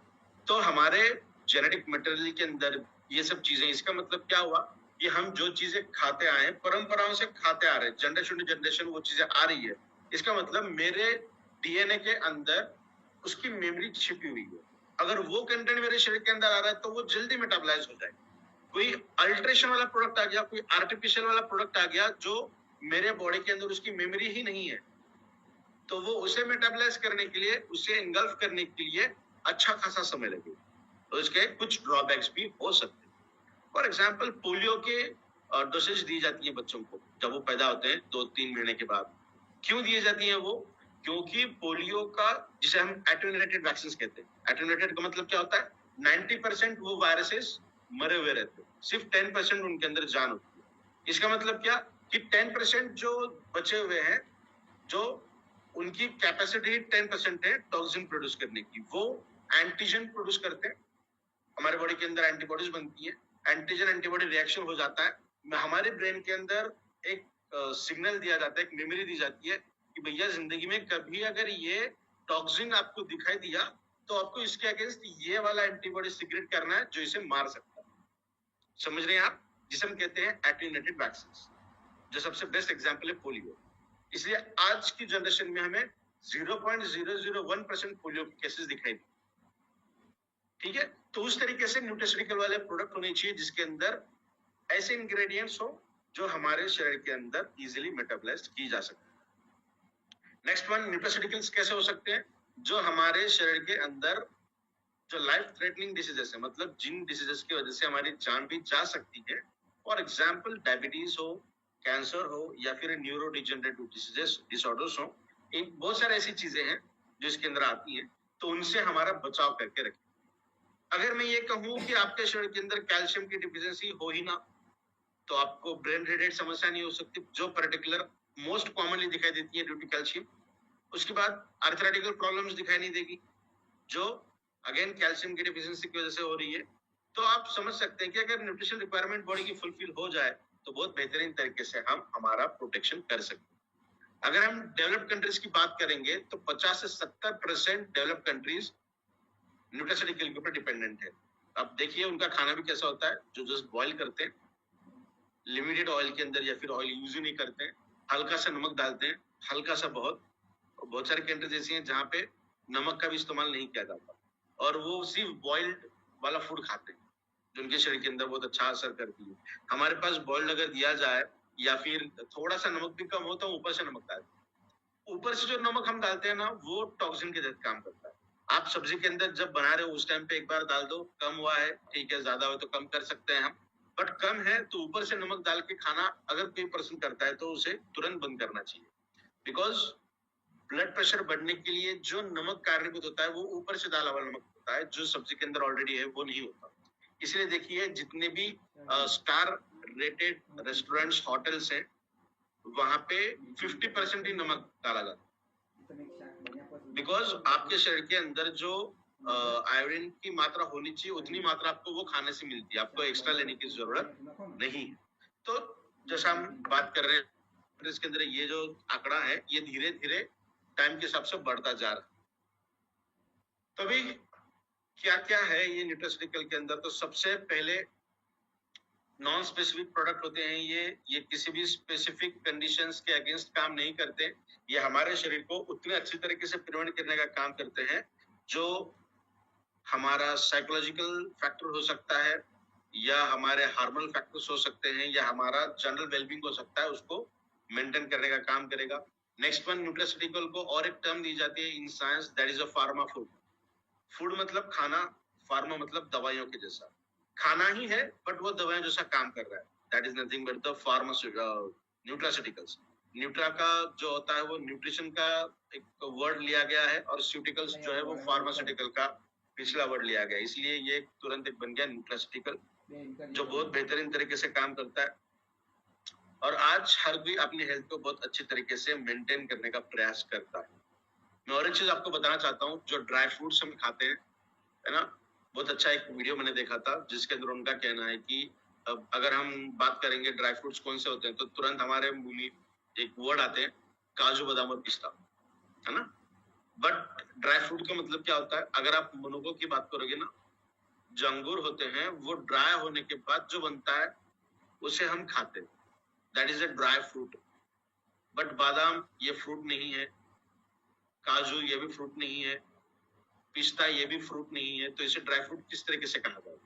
तो हमारे जेनेटिक मटेरियल के अंदर ये सब चीजें, इसका मतलब क्या हुआ कि हम जो चीजें खाते आए हैं, परंपराओं से खाते आ रहे हैं, जनरेशन टू जनरेशन वो चीजें आ रही है। इसका मतलब मेरे DNA के अंदर उसकी मेमोरी छिपी हुई है। अगर वो कंटेंट मेरे शरीर के अंदर आ रहा है तो वो जल्दी मेटाबलाइज हो जाएगा। कोई अल्ट्रेशन वाला प्रोडक्ट आ गया, कोई आर्टिफिशियल वाला प्रोडक्ट आ गया जो मेरे बॉडी के अंदर उसकी मेमोरी ही नहीं है, तो वो उसे मेटाबलाइज करने के लिए, उसे इंगल्फ करने के लिए अच्छा खासा समय लगेगा। तो इसके कुछ ड्रॉबैक्स भी हो सकते हैं। फॉर एग्जाम्पल, पोलियो के डोसेज दी जाती है बच्चों को जब वो पैदा होते हैं 2-3 महीने के बाद। क्यों दिए जाती है वो? क्योंकि पोलियो का, जिसे हम एटेन्यूएटेड वैक्सीन कहते हैं, एटेन्यूएटेड का मतलब क्या होता है, 90% वो वायरसेस मरे हुए रहते हैं, सिर्फ 10% उनके अंदर जान होती है। इसका मतलब क्या कि 10% जो बचे हुए हैं, जो उनकी कैपेसिटी 10% है टॉक्सिन प्रोड्यूस करने की, वो एंटीजन प्रोड्यूस करते हैं, हमारे बॉडी के अंदर एंटीबॉडीज बनती है, एंटीजन एंटीबॉडी रिएक्शन हो जाता है, हमारे ब्रेन के अंदर एक सिग्नल दिया जाता है, एक मेमोरी दी जाती है कि भैया जिंदगी में कभी अगर ये टॉक्सिन आपको दिखाई दिया तो आपको इसके अगेंस्ट ये वाला एंटीबॉडी सीक्रेट करना है जो इसे मार सकता है। समझ रहे हैं आप? जिसे हम कहते हैं एटेन्यूएटेड वैक्सीन, जो सबसे बेस्ट एग्जांपल है पोलियो। इसलिए आज की जनरेशन में हमें 0.001% पोलियो के केसेस दिखाई देते। ठीक है, तो उस तरीके से न्यूट्रास्यूटिकल वाले प्रोडक्ट होने चाहिए जिसके अंदर ऐसे इंग्रेडिएंट्स हो जो हमारे शरीर के अंदर इजीली मेटाबलाइज की जा सकते हैं। नेक्स्ट वन, न्यूट्रास्यूटिकल्स कैसे हो सकते हैं? जो हमारे शरीर के अंदर जो लाइफ थ्रेटनिंग डिसीजेस है, मतलब जिन डिसीजेस की वजह से हमारी जान भी जा सकती है, फॉर एग्जाम्पल डायबिटीज हो, कैंसर हो, या फिर न्यूरो डिजेनरेटिव डिसीजेस, डिसऑर्डर्स हो, इन बहुत सारी ऐसी चीजें हैं जो इसके अंदर आती हैं, तो उनसे हमारा बचाव करके रखें। अगर मैं ये कहूं कि आपके शरीर के अंदर कैल्शियम की डिफिशियंसी हो ही ना, तो आपको ब्रेन रिलेटेड समस्या नहीं हो सकती, जो पर्टिकुलर मोस्ट कॉमनली दिखाई देती है ड्यू टू कैल्शियम। उसके बाद आर्थराइटिकल प्रॉब्लम्स दिखाई नहीं देगी, जो अगेन कैल्शियम की डिफिशियंसी की वजह से हो रही है। तो आप समझ सकते हैं कि अगर न्यूट्रिशन रिक्वायरमेंट बॉडी की फुलफिल हो जाए तो बहुत बेहतरीन तरीके से हम हमारा प्रोटेक्शन कर सकते हैं। अगर हम डेवलप्ड कंट्रीज की बात करेंगे तो 50 से 70% डेवलप्ड कंट्रीज न्यूट्रास्यूटिकल के ऊपर डिपेंडेंट है। अब देखिए उनका खाना भी कैसा होता है, जो जस्ट बॉईल करते हैं लिमिटेड ऑयल के अंदर, या फिर ऑयल यूज ही नहीं करते हैं, हल्का सा नमक डालते हैं, हल्का सा बहुत सारी कंट्रीज ऐसी हैं जहाँ पे नमक का भी इस्तेमाल नहीं किया जाता और वो सिर्फ बॉइल्ड वाला फूड खाते हैं जो उनके शरीर के अंदर बहुत अच्छा असर करती है। हमारे पास बॉइल्ड अगर दिया जाए या फिर थोड़ा सा नमक भी कम हो तो ऊपर से नमक डालते हैं, ऊपर से जो नमक हम डालते हैं ना वो टॉक्सिन के तहत काम करता है। आप सब्जी के अंदर जब बना रहे हो उस टाइम पे एक बार डाल दो, कम हुआ है ठीक है, ज्यादा हो तो कम कर सकते हैं हम, बट कम है तो ऊपर से नमक डाल के खाना अगर कोई पर्सन करता है तो उसे तुरंत बंद करना चाहिए। बिकॉज ब्लड प्रेशर बढ़ने के लिए जो नमक कारणीभूत होता है वो ऊपर से डाला हुआ नमक होता है, जो सब्जी के अंदर ऑलरेडी है वो नहीं होता। इसलिए देखिए जितने भी स्टार रेटेड रेस्टोरेंट्स, होटल्स हैं, वहां पे 50% ही नमक डाला जाता है। बिकॉज आपके शरीर के अंदर जो आयोडीन की मात्रा होनी चाहिए उतनी मात्रा आपको वो खाने से मिलती है, आपको एक्स्ट्रा लेने की जरूरत नहीं है। तो जैसा हम बात कर रहे हैं इसके अंदर ये जो आंकड़ा है ये धीरे धीरे टाइम के हिसाब से बढ़ता जा रहा है। तभी क्या क्या है ये न्यूट्रास्यूटिकल के अंदर? तो सबसे पहले नॉन स्पेसिफिक प्रोडक्ट होते हैं ये किसी भी स्पेसिफिक कंडीशंस के अगेंस्ट काम नहीं करते, ये हमारे शरीर को उतने अच्छी तरीके से प्रिवेंट करने का काम करते हैं जो हमारा साइकोलॉजिकल फैक्टर हो सकता है या हमारे हार्मोनल फैक्टर्स हो सकते हैं या हमारा जनरल वेलबींग हो सकता है, उसको मेंटेन करने का काम करेगा। नेक्स्ट वन, न्यूट्रास्यूटिकल को और एक टर्म दी जाती है in science, that is a pharma food. Food मतलब खाना, फार्मा मतलब दवाइयों के जैसा, खाना ही है बट वो दवाइयों जैसा काम कर रहा है, that is nothing but the nutraceuticals. Nutra का जो होता है वो न्यूट्रिशन का एक वर्ड लिया गया है, और स्यूटिकल्स जो है वो फार्मास्यूटिकल का पिछला वर्ड लिया गया है, इसलिए ये तुरंत एक बन गया न्यूट्रास्यूटिकल, जो बहुत बेहतरीन तरीके से काम करता है। और आज हर कोई अपनी हेल्थ को बहुत अच्छे तरीके से मेंटेन करने का प्रयास करता है। मैं और एक चीज आपको बताना चाहता हूँ, जो ड्राई फ्रूट्स हम खाते हैं, है ना, बहुत अच्छा एक वीडियो मैंने देखा था जिसके अंदर उनका कहना है कि अगर हम बात करेंगे ड्राई फ्रूट्स कौन से होते हैं, तो तुरंत हमारे मुंह में एक वर्ड आते हैं, काजू बादाम और पिस्ता, है ना। बट ड्राई फ्रूट का मतलब क्या होता है? अगर आप मनोको की बात करोगे ना, जो अंगूर होते हैं वो ड्राई होने के बाद जो बनता है उसे हम खाते हैं, that is a dry fruit. But बादाम ये फ्रूट नहीं है, काजू ये भी फ्रूट नहीं है, पिस्ता ये भी फ्रूट नहीं है, तो इसे ड्राई फ्रूट किस तरीके से कहा जाए?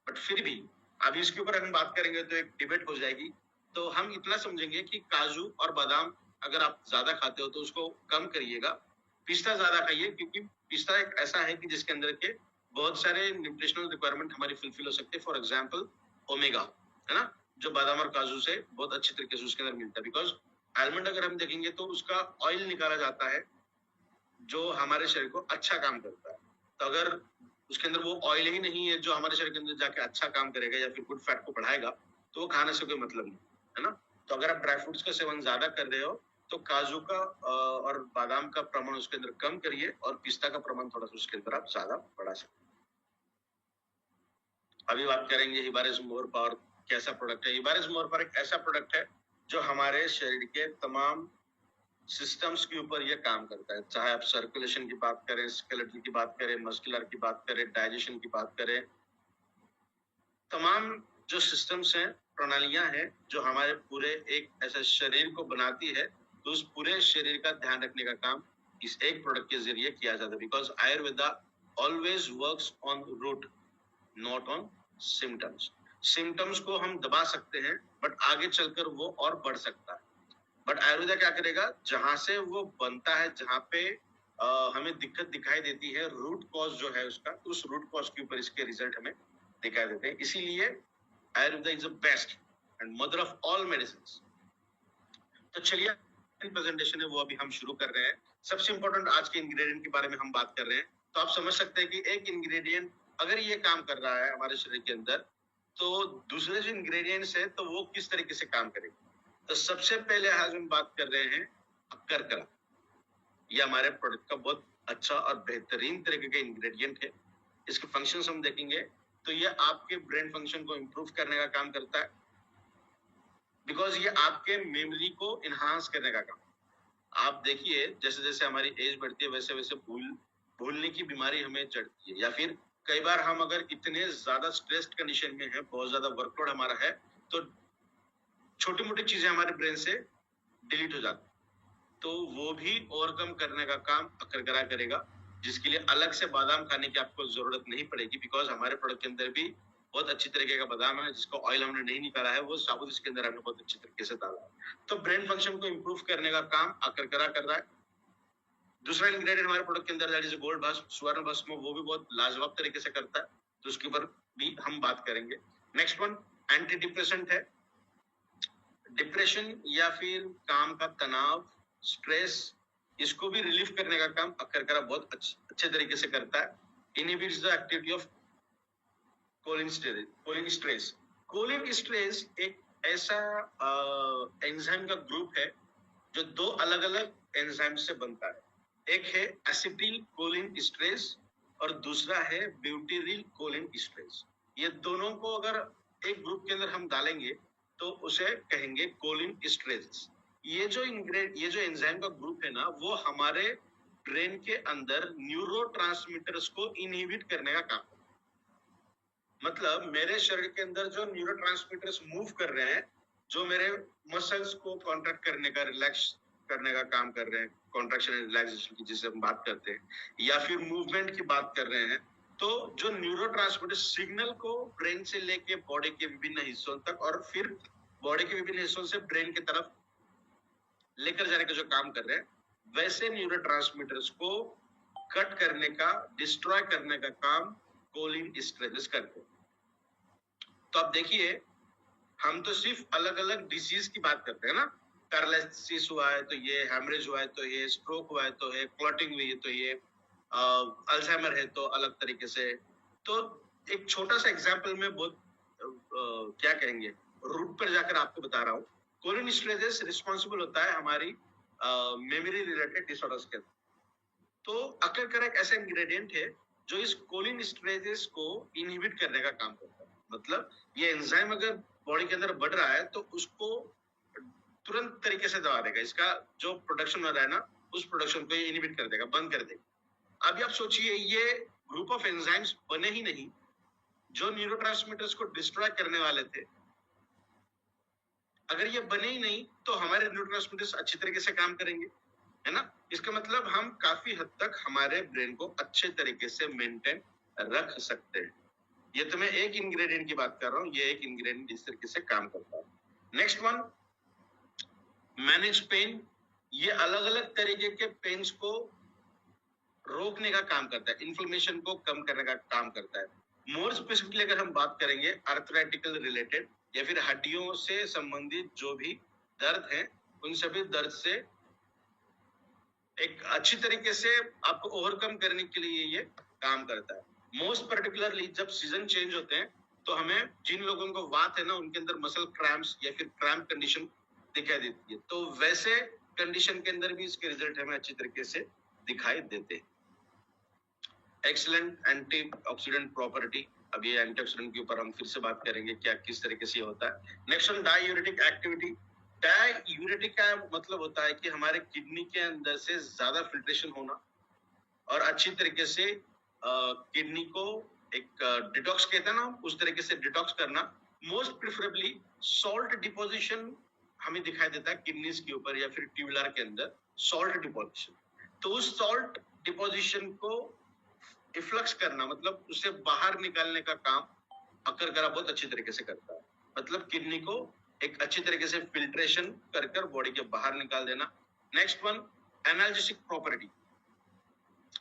बट फिर भी अभी इसके ऊपर हम बात करेंगे तो एक डिबेट हो जाएगी। तो हम इतना समझेंगे कि काजू और बादाम अगर आप ज्यादा खाते हो तो उसको कम करिएगा, पिस्ता ज्यादा खाइए, क्योंकि पिस्ता एक ऐसा है कि जिसके अंदर के बहुत सारे न्यूट्रिशनल रिक्वायरमेंट हमारी फुलफिल हो सकते हैं। फॉर एग्जाम्पल ओमेगा, है ना, जो बादाम और काजू से बहुत अच्छी तरीके से उसके अंदर मिलता है। बिकॉज आलमंड अगर हम देखेंगे तो उसका ऑयल निकाला जाता है जो हमारे शरीर को अच्छा काम करता है। तो अगर उसके अंदर वो ऑयल ही नहीं है जो हमारे शरीर के अंदर जाके अच्छा काम करेगा या फिर गुड फैट को बढ़ाएगा, तो वो खाने से कोई मतलब नहीं, है ना। तो अगर आप ड्राई फ्रूट्स का सेवन ज्यादा कर रहे हो तो काजू का और बादाम का प्रमाण उसके अंदर कम करिए, और पिस्ता का प्रमाण थोड़ा सा उसके अंदर आप ज्यादा बढ़ा सकते। अभी बात करेंगे हिबारिस मोर पावर कैसा प्रोडक्ट है। हिबारिस मोर पावर एक ऐसा प्रोडक्ट है जो हमारे शरीर के तमाम सिस्टम्स के ऊपर ये काम करता है, चाहे आप सर्कुलेशन की बात करें, स्केलेटल की बात करें, मस्कुलर की बात करें, डाइजेशन की बात करें, तमाम जो सिस्टम्स हैं, प्रणालियां हैं जो हमारे पूरे एक ऐसे शरीर को बनाती है, तो उस पूरे शरीर का ध्यान रखने का काम इस एक प्रोडक्ट के जरिए किया जाता है। Because Ayurveda always works on root, not on symptoms. Symptoms को हम दबा सकते हैं बट आगे चलकर वो और बढ़ सकता है। बट आयुर्वेदा क्या करेगा, जहां से वो बनता है, जहां पे हमें दिक्कत दिखाई देती है, रूट कॉज जो है उसका, तो उस रूट कॉज के ऊपर इसके रिजल्ट हमें दिखाई देते हैं। इसीलिए Ayurveda is the best and mother of all medicine. तो चलिए प्रेजेंटेशन है वो अभी हम शुरू कर रहे हैं। सबसे इंपॉर्टेंट आज के इंग्रेडिएंट के बारे में हम बात कर रहे हैं। तो आप समझ सकते हैं कि एक इंग्रेडिएंट अगर ये काम कर रहा है हमारे शरीर के अंदर, तो दूसरे जो इंग्रेडिएंट्स है तो वो किस तरीके से काम करेंगे। तो सबसे पहले आज हम बात कर रहे हैं अक्करकरा। ये हमारे प्रोडक्ट का बहुत अच्छा और बेहतरीन तरीके का इंग्रेडिएंट है। इसके फंक्शंस हम देखेंगे तो ये आपके ब्रेन फंक्शन को इम्प्रूव करने का काम करता है, बिकॉज ये आपके मेमोरी को इनहांस करने का काम। आप देखिए जैसे जैसे हमारी एज बढ़ती है वैसे वैसे भूलने की बीमारी हमें चढ़ती है, या फिर कई बार हम अगर इतने ज्यादा स्ट्रेस्ड कंडीशन में है, बहुत ज्यादा वर्कलोड हमारा है, तो छोटी मोटी चीजें हमारे ब्रेन से डिलीट हो जाती, तो वो भी ओवरकम करने का काम अक्करकरा करेगा, जिसके लिए अलग से बादाम खाने की आपको जरूरत नहीं पड़ेगी। बिकॉज हमारे प्रोडक्ट के अंदर भी बहुत अच्छी तरीके का बादाम है, जिसका ऑयल हमने नहीं निकाला है, वो साबुत इसके अंदर हमने बहुत अच्छी तरीके से डाला है। तो ब्रेन फंक्शन को इम्प्रूव करने का काम अक्करकरा कर रहा है। दूसरा इंग्रेडिएंट हमारे प्रोडक्ट के अंदर दैट इज गोल्ड भस्म, स्वर्ण भस्म, वो भी बहुत लाजवाब तरीके से करता है, तो उसके ऊपर भी हम बात करेंगे। नेक्स्ट वन एंटी डिप्रेसेंट है। डिप्रेशन या फिर काम का तनाव, स्ट्रेस, इसको भी रिलीफ करने का काम अक्करकरा बहुत अच्छे तरीके से करता है। Inhibits the activity of cholinesterase. Cholinesterase एक ऐसा एंजाइम का ग्रुप है जो दो अलग अलग एंजाइम से बनता है। एक है एसिटिल कोलिन स्ट्रेस और दूसरा है ब्यूटेरिल कोलिन स्ट्रेस। ये दोनों को अगर एक ग्रुप के अंदर हम डालेंगे तो उसे कहेंगे कोलिन स्ट्रेस। ये जो एंजाइम का ग्रुप है ना, वो हमारे ब्रेन के अंदर न्यूरोट्रांसमीटर्स को इनहिबिट करने का काम, मतलब मेरे शरीर के अंदर जो न्यूरोट्रांसमीटर्स मूव कर रहे हैं, जो मेरे मसल्स को कॉन्ट्रैक्ट करने का, रिलैक्स करने का काम कर रहे हैं, कॉन्ट्रैक्शन एंड रिलैक्सेशन की जिसे हम बात करते हैं, या फिर मूवमेंट की बात कर रहे हैं, तो जो न्यूरोट्रांसमीटर सिग्नल को ब्रेन से लेके बॉडी के विभिन्न हिस्सों तक और फिर बॉडी के विभिन्न हिस्सों से ब्रेन की तरफ लेकर जाने का जो काम कर रहे हैं, वैसे न्यूरोट्रांसमीटर्स को कट करने का, डिस्ट्रॉय करने का काम कोलिन स्ट्रेसेस करते हैं। तो आप देखिए, हम तो सिर्फ अलग अलग डिसीज की बात करते हैं ना, पैरालिसिस हुआ है तो ये, हैमरेज हुआ है तो ये, स्ट्रोक हुआ है तो ये, क्लॉटिंग हुई है तो ये, अल्जाइमर है तो अलग तरीके से। तो एक छोटा सा एग्जांपल में बहुत क्या कहेंगे, रूट पर जाकर आपको बता रहा हूँ। कोलिन स्ट्रेसेस रिस्पॉन्सिबल होता है हमारी मेमोरी रिलेटेड डिसऑर्डर्स के। तो अकरकर एक ऐसा इंग्रेडिएंट है जो इस कोलिन स्ट्रेसेस को इनहिबिट करने का काम करता है। मतलब ये एंजाइम अगर बॉडी के अंदर बढ़ रहा है तो उसको तुरंत तरीके से दबा देगा, इसका जो प्रोडक्शन हो रहा है ना, उस प्रोडक्शन को ये इनहिबिट कर देगा, बंद कर देगा। अभी आप सोचिए, ये ग्रुप ऑफ एंजाइम्स बने ही नहीं जो न्यूरोट्रांसमीटर्स को डिस्ट्रॉय करने वाले थे। अगर ये बने ही नहीं तो हमारे न्यूरोट्रांसमीटर्स अच्छी तरीके से काम करेंगे, है ना। इसका मतलब हम काफी हद तक हमारे ब्रेन को अच्छे तरीके से मेंटेन रख सकते हैं। ये तो मैं एक इंग्रेडिएंट की बात कर रहा हूँ, ये एक इंग्रेडिएंट इस तरीके से काम करता है। Next one, manage pain. ये अलग अलग तरीके के पेन्स को रोकने का काम करता है, इन्फ्लेमेशन को कम करने का काम करता है। मोर स्पेसिफिकली अगर हम बात करेंगे आर्थराइटिकल रिलेटेड या फिर हड्डियों से संबंधित जो भी दर्द है, उन सभी दर्द से एक अच्छी तरीके से आपको ओवरकम करने के लिए ये काम करता है। मोस्ट पर्टिकुलरली जब सीजन चेंज होते हैं तो हमें जिन लोगों को वात है ना, उनके अंदर मसल क्रैम्प्स या फिर क्रैम्प कंडीशन दिखाई देती है, तो वैसे कंडीशन के अंदर भी इसके रिजल्ट हमें अच्छी तरीके से दिखाई देते हैं। एक्सीलेंट एंटीऑक्सीडेंट प्रॉपर्टी, अब ये एंटीऑक्सीडेंट के ऊपर हम फिर से बात करेंगे क्या किस तरीके से होता है। Next one, diuretic activity. Diuretic का मतलब होता है कि हमारे किडनी के अंदर से ज्यादा फिल्ट्रेशन होना और अच्छी तरीके से किडनी को एक डिटॉक्स कहते हैं ना, उस तरीके से डिटॉक्स करना। मोस्ट प्रिफरेबली सॉल्ट डिपोजिशन हमें दिखाई देता है किडनीज के ऊपर या फिर ट्यूबुलर के अंदर सॉल्ट डिपोजिशन। तो उस सॉल्ट डिपोजिशन को इफ्लक्स करना, मतलब उसे बाहर निकालने का काम अकरकरा बहुत अच्छी तरीके से करता है। मतलब किडनी को एक अच्छी तरीके से फिल्ट्रेशन कर कर बॉडी के बाहर निकाल देना। Next one, analgesic property.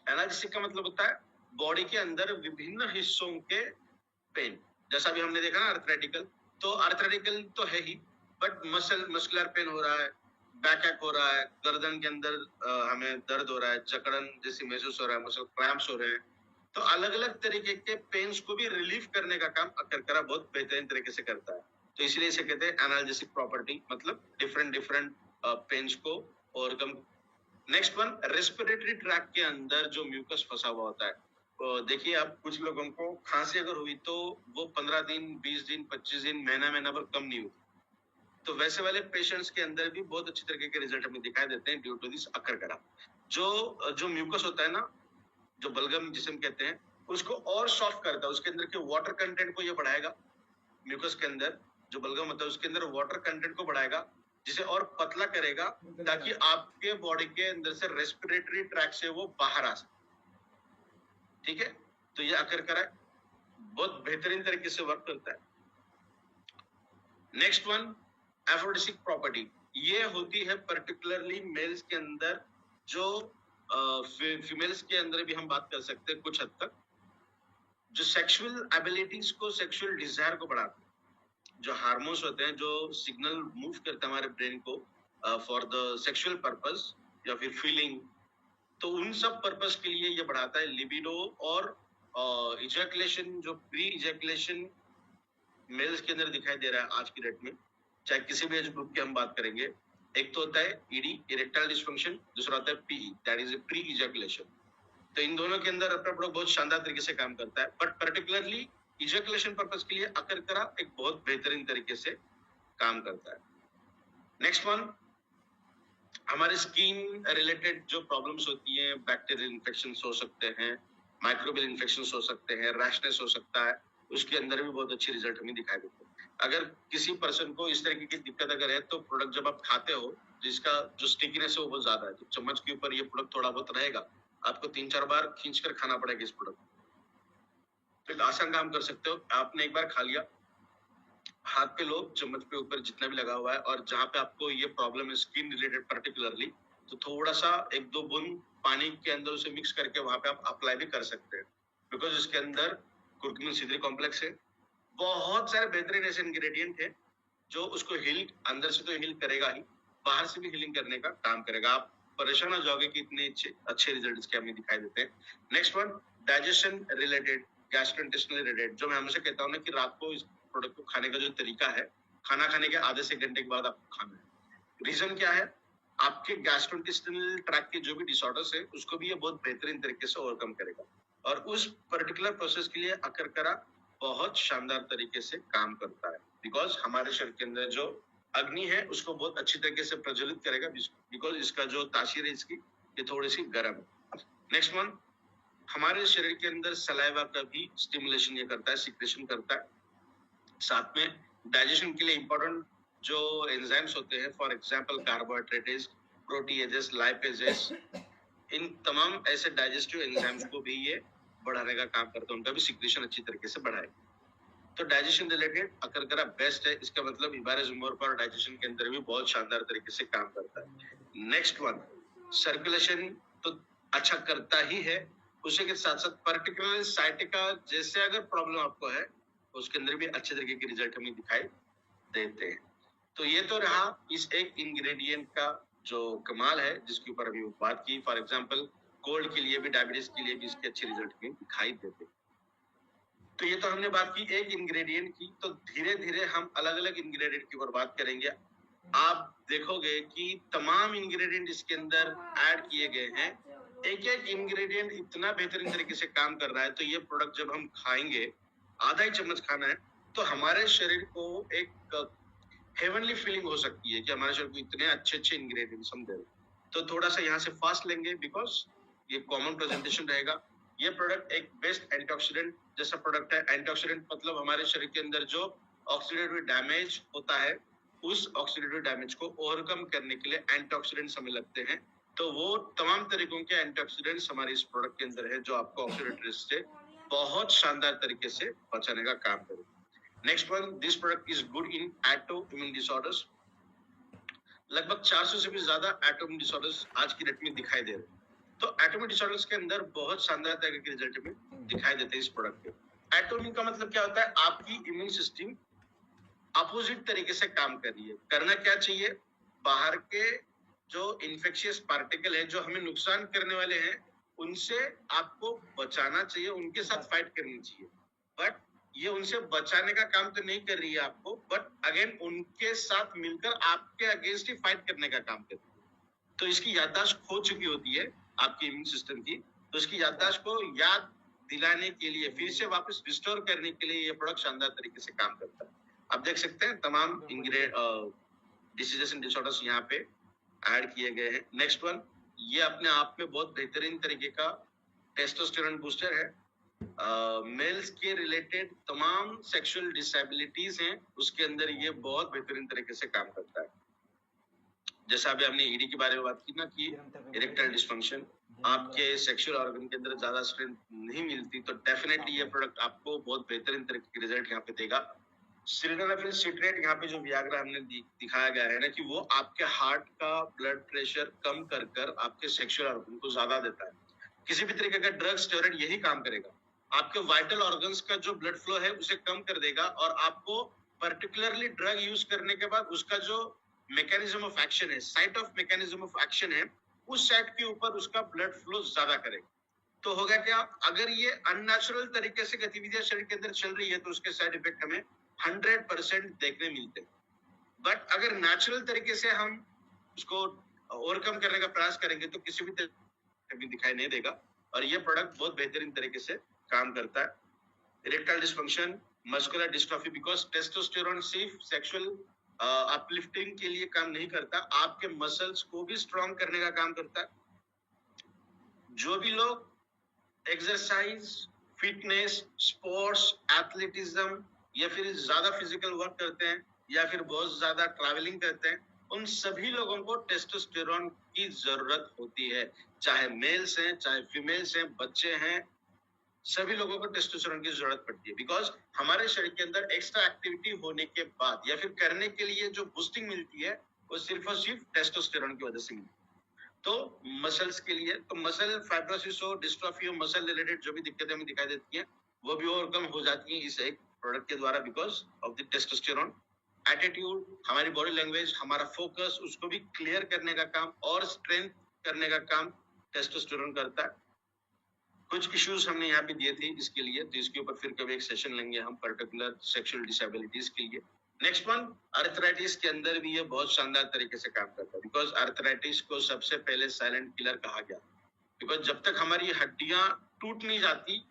Analgesic का मतलब होता है बॉडी के अंदर विभिन्न हिस्सों के पेन। जैसा भी हमने देखा ना आर्थराइटिकल, तो आर्थराइटिकल तो है ही, बट मस्कुलर पेन हो रहा है, बैक एक हो रहा है, गर्दन के अंदर हमें दर्द हो रहा है, जकड़न जैसी महसूस हो रहा है, मसल क्रैम्प्स हो रहे हैं। तो अलग अलग तरीके के पेन्स को भी रिलीफ करने का काम अकरकरा बहुत बेहतरीन तरीके से करता है। तो इसलिए इसे कहते हैं एनाल्जेसिक प्रॉपर्टी, मतलब डिफरेंट पेन्स को overcome. Next one, respiratory tract के अंदर जो म्यूकस फंसा हुआ होता है। तो देखिए, आप कुछ लोगों को खांसी अगर हुई तो वो 15 दिन, 20 दिन, 25 दिन, महीना भर कम नहीं हुई। तो वैसे वाले पेशेंट्स के अंदर भी बहुत अच्छी तरीके के रिजल्ट हमें दिखाई देते हैं ड्यू टू दिस अकरकरा। जो म्यूकस होता है ना, जो बलगम जिसे हम कहते हैं, उसको और सॉफ्ट करता है, उसके अंदर के वाटर कंटेंट को ये बढ़ाएगा। म्यूकस के अंदर जो बलगम होता है उसके अंदर वाटर कंटेंट को बढ़ाएगा, जिसे और पतला करेगा ताकि आपके बॉडी के अंदर से रेस्पिरेटरी ट्रैक से वो बाहर आ सके। ठीक है, तो ये अकरकरा बहुत बेहतरीन तरीके से वर्क करता है। Next one, aphrodisiac property. ये होती है पर्टिकुलरली मेल्स के अंदर, जो फीमेल्स के अंदर भी हम बात कर सकते हैं कुछ हद तक, जो सेक्सुअल एबिलिटीज को, सेक्सुअल डिजायर को बढ़ाते हैं। जो हार्मोन्स होते हैं जो सिग्नल मूव करते हैं हमारे ब्रेन को फॉर द सेक्सुअल पर्पस या फिर फीलिंग, तो उन सब पर्पस के लिए ये बढ़ाता है लिबिडो और इजैकुलेशन। जो प्री इजैकुलेशन मेल्स के अंदर दिखाई दे रहा है आज की डेट में, चाहे किसी भी एज ग्रुप की हम बात करेंगे, एक तो होता है ईडी, इरेक्टाइल डिस्फंक्शन, दूसरा होता है PE, that is pre ejaculation. तो इन दोनों के अंदर अपना प्रोडक्ट बहुत शानदार तरीके से काम करता है, बट पर्टिकुलरली इजैकुलेशन पर्पस के लिए अकरकरा एक बहुत बेहतरीन तरीके से काम करता है। नेक्स्ट वन, हमारे स्किन रिलेटेड जो प्रॉब्लम्स होती हैं, बैक्टीरियल इन्फेक्शंस हो सकते हैं, माइक्रोबियल इन्फेक्शंस हो सकते हैं, रैशनेस हो सकता है, उसके अंदर भी बहुत अच्छी रिजल्ट हमें दिखाई देते हैं। अगर किसी पर्सन को इस तरीके की दिक्कत अगर है, तो प्रोडक्ट जब आप खाते हो, जिसका जो स्टिकीनेस है वो बहुत ज्यादा है, तो चम्मच के ऊपर ये प्रोडक्ट थोड़ा बहुत रहेगा, आपको 3-4 बार खींचकर खाना पड़ेगा इस प्रोडक्ट। तो एक आसान काम कर सकते हो, आपने एक बार खा लिया, हाथ पे लो, चम्मच पे ऊपर जितना भी लगा हुआ है, और जहाँ पे आपको ये प्रॉब्लम है स्किन रिलेटेड पर्टिकुलरली, तो थोड़ा सा 1-2 बूंद पानी के अंदर उसे मिक्स करके वहां पे आप अप्लाई भी कर सकते हैं, बिकॉज इसके अंदर कुर्कुमिन C3 कॉम्प्लेक्स है। बहुत सारे बेहतरीन ऐसे इंग्रेडिएंट है जो उसको हील, अंदर से तो हील करेगा ही, बाहर से भी हीलिंग करने का काम करेगा। आप परेशान हो जाओगे कि इतने अच्छे रिजल्ट इसके हमें दिखाई देते हैं। Next one, digestion related, gastrointestinal related, जो मैं हमेशा कहता हूँ ना कि रात को इस प्रोडक्ट को खाने का जो तरीका है, खाना खाने के आधे से घंटे के बाद आपको खाना है। रीजन क्या है? आपके गैस्ट्रोइंटेस्टाइनल ट्रैक्ट के जो भी डिसऑर्डर्स है उसको भी ये बहुत बेहतरीन तरीके से ओवरकम करेगा, और उस पर्टिकुलर प्रोसेस के लिए अकरकरा बहुत शानदार तरीके से काम करता है, बिकॉज हमारे शरीर के अंदर जो अग्नि है उसको बहुत अच्छी तरीके से प्रज्वलित करेगा, बिकॉज इसका जो तासीर है इसकी ये थोड़ी सी गर्म है। नेक्स्ट वन, हमारे शरीर के अंदर सलाइवा का भी स्टिमुलेशन ये करता है, सिक्रेशन करता है। साथ में डाइजेशन के लिए इंपॉर्टेंट जो एंजाइम्स होते हैं, for example carbohydrates, proteases, lipases, इन तमाम ऐसे डाइजेस्टिव एंजाइम्स को भी ये बढ़ाने का काम करता है, उनका भी सिक्रेशन अच्छी तरीके से बढ़ाएगा। तो डाइजेशन रिलेटेड अकरकरा बेस्ट है, इसका मतलब इबारेजुमोर पर डाइजेशन के अंदर भी बहुत शानदार तरीके से काम करता है। नेक्स्ट वन, सर्कुलेशन तो अच्छा करता ही है, उसी के साथ साथ पर्टिकुलर साइटिका जैसे अगर प्रॉब्लम आपको है उसके अंदर भी अच्छे तरीके के रिजल्ट हमें दिखाई देते हैं। तो ये तो रहा इस एक इंग्रेडिएंट का जो कमाल है जिसके ऊपर अभी बात की। फॉर एग्जांपल कोल्ड के लिए भी, डायबिटीज के लिए भी इसके अच्छे रिजल्ट हमें दिखाई देते हैं। तो ये तो हमने बात की एक इंग्रेडिएंट की, तो धीरे धीरे हम अलग अलग इंग्रेडिएंट की ऊपर बात करेंगे। आप देखोगे कि तमाम इंग्रेडिएंट इसके अंदर ऐड किए गए हैं, एक एक इंग्रेडिएंट इतना बेहतरीन तरीके से काम कर रहा है। तो ये प्रोडक्ट जब हम खाएंगे, आधा ही चम्मच खाना है, तो हमारे शरीर को एक हेवनली फीलिंग हो सकती है कि हमारे शरीर को इतने अच्छे अच्छे इंग्रेडिएंट्स हम दे रहे हैं। तो थोड़ा सा यहाँ से फास्ट लेंगे, बिकॉज ये कॉमन प्रेजेंटेशन रहेगा। ये प्रोडक्ट एक बेस्ट एंटीऑक्सीडेंट जैसा प्रोडक्ट है। एंटीऑक्सीडेंट मतलब हमारे शरीर के अंदर जो ऑक्सीडेटिव डैमेज होता है, उस ऑक्सीडेटिव डैमेज को ओवरकम करने के लिए एंटीऑक्सीडेंट्स हमें लगते हैं। तो वो तमाम तरीकों के एंटीऑक्सीडेंट्स हमारे इस प्रोडक्ट के अंदर है जो आपको ऑक्सीडेटिव रिस्क से बहुत शानदार तरीके से बचाने का काम करेगा। Next one, this product is good in auto immune disorders. लगभग 400 से भी ज्यादा ऑटो इम्यून डिसऑर्डर्स आज की डेट में दिखाई दे रहे हैं। तो एटोमिक डिसऑर्डर्स के अंदर बहुत शानदार तरह के रिजल्ट में दिखाई देते हैं इस प्रोडक्ट के। एटोमिक का मतलब क्या होता है? आपकी इम्यून सिस्टम अपोजिट तरीके से काम कर रही है। करना क्या चाहिए? बाहर के जो इन्फेक्शियस पार्टिकल है जो हमें नुकसान करने वाले हैं, उनसे आपको बचाना चाहिए, उनके साथ फाइट करनी चाहिए। बट ये उनसे बचाने का काम तो नहीं कर रही है आपको, बट अगेन उनके साथ मिलकर आपके अगेंस्ट ही फाइट करने का काम करती है। तो इसकी याददाश्त खो चुकी होती है आपकी इम्यून सिस्टम की, तो इसकी याददाश्त को याद दिलाने के लिए, फिर से वापस रिस्टोर करने के लिए ये प्रोडक्ट शानदार तरीके से काम करता है। आप देख सकते हैं तमाम डिसीजेस एंड डिसऑर्डर्स यहाँ पे ऐड किए गए हैं। नेक्स्ट वन, ये अपने आप में बहुत बेहतरीन तरीके का टेस्टोस्टेरोन बूस्टर है। मेल्स के रिलेटेड तमाम सेक्सुअल डिसेबिलिटीज हैं, उसके अंदर ये बहुत बेहतरीन तरीके से काम करता है। जैसा अभी हमने ईडी के बारे में बात की ना कि इरेक्टाइल डिस्फंक्शन, आपके सेक्सुअल ऑर्गन के अंदर ज्यादा स्ट्रेंथ नहीं मिलती, तो डेफिनेटली ये प्रोडक्ट आपको बहुत बेहतरीन तरीके के रिजल्ट यहाँ पे देगा। सिलिडोनाफिल सिट्रेट, यहाँ पे जो वियाग्रा हमने दिखाया गया है ना कि वो आपके हार्ट का ब्लड प्रेशर कम कर कर आपके सेक्सुअल ऑर्गन को ज्यादा देता है। किसी भी तरीके का ड्रग स्टेरॉइड यही काम करेगा, आपके वाइटल ऑर्गन्स का जो ब्लड फ्लो है उसे कम कर देगा, और आपको पर्टिकुलरली ड्रग यूज करने के बाद उसका जो मैकेनिज्म ऑफ एक्शन है, site of mechanism of action है, उस साइट के ऊपर उसका ब्लड फ्लो ज्यादा करेगा। तो होगा क्या? अगर ये अननेचुरल तरीके से गतिविधियां शरीर के अंदर चल रही है तो उसके साइड इफेक्ट हमें 100% देखने मिलते हैं। बट अगर नेचुरल तरीके से हम उसको ओवरकम करने का प्रयास करेंगे तो किसी भी तरीके दिखाई नहीं देगा, और ये प्रोडक्ट बहुत बेहतरीन तरीके से काम करता है। Erectile dysfunction, muscular dystrophy, because testosterone सिर्फ सेक्सुअल अपलिफ्टिंग के लिए काम नहीं करता, आपके मसल्स को भी स्ट्रॉन्ग करने का काम करता है। जो भी लोग एक्सरसाइज, फिटनेस, स्पोर्ट्स, एथलेटिज्म या फिर ज्यादा फिजिकल वर्क करते हैं या फिर बहुत ज्यादा ट्रैवलिंग करते हैं, उन सभी लोगों को टेस्टोस्टेरोन की जरूरत होती है, चाहे मेल्स हैं, चाहे फीमेल्स हैं, बच्चे हैं, सभी लोगों को टेस्टोस्टेरोन की जरूरत पड़ती है, बिकॉज हमारे शरीर के अंदर एक्स्ट्रा एक्टिविटी होने के बाद या फिर करने के लिए जो बूस्टिंग मिलती है वो सिर्फ और सिर्फ टेस्टोस्टेरोन की वजह से मिलती है। तो मसल्स के लिए, तो मसल फाइब्रोसिस हो, डिस्ट्रॉफी हो, मसल रिलेटेड जो भी दिक्कतें हमें दिखाई देती हैं वो भी ओवरकम हो जाती हैं इस एक प्रोडक्ट के द्वारा, because of the testosterone. Attitude, हमारी बॉडी लैंग्वेज, हमारा फोकस, उसको भी क्लियर करने का काम और स्ट्रेंथ करने का काम टेस्टोस्टेरोन करता है। कुछ इश्यूज हमने यहाँ पे दिए थे इसके लिए, तो इसके ऊपर फिर कभी एक सेशन लेंगे हम पर्टिकुलर सेक्सुअल डिसेबिलिटीज के लिए। नेक्स्ट वन, अर्थराइटिस के अंदर भी ये बहुत शानदार तरीके से काम करता है, बिकॉज अर्थराइटिस को सबसे पहले साइलेंट किलर कहा गया, बिकॉज जब तक हमारी हड्डियां टूट नहीं जाती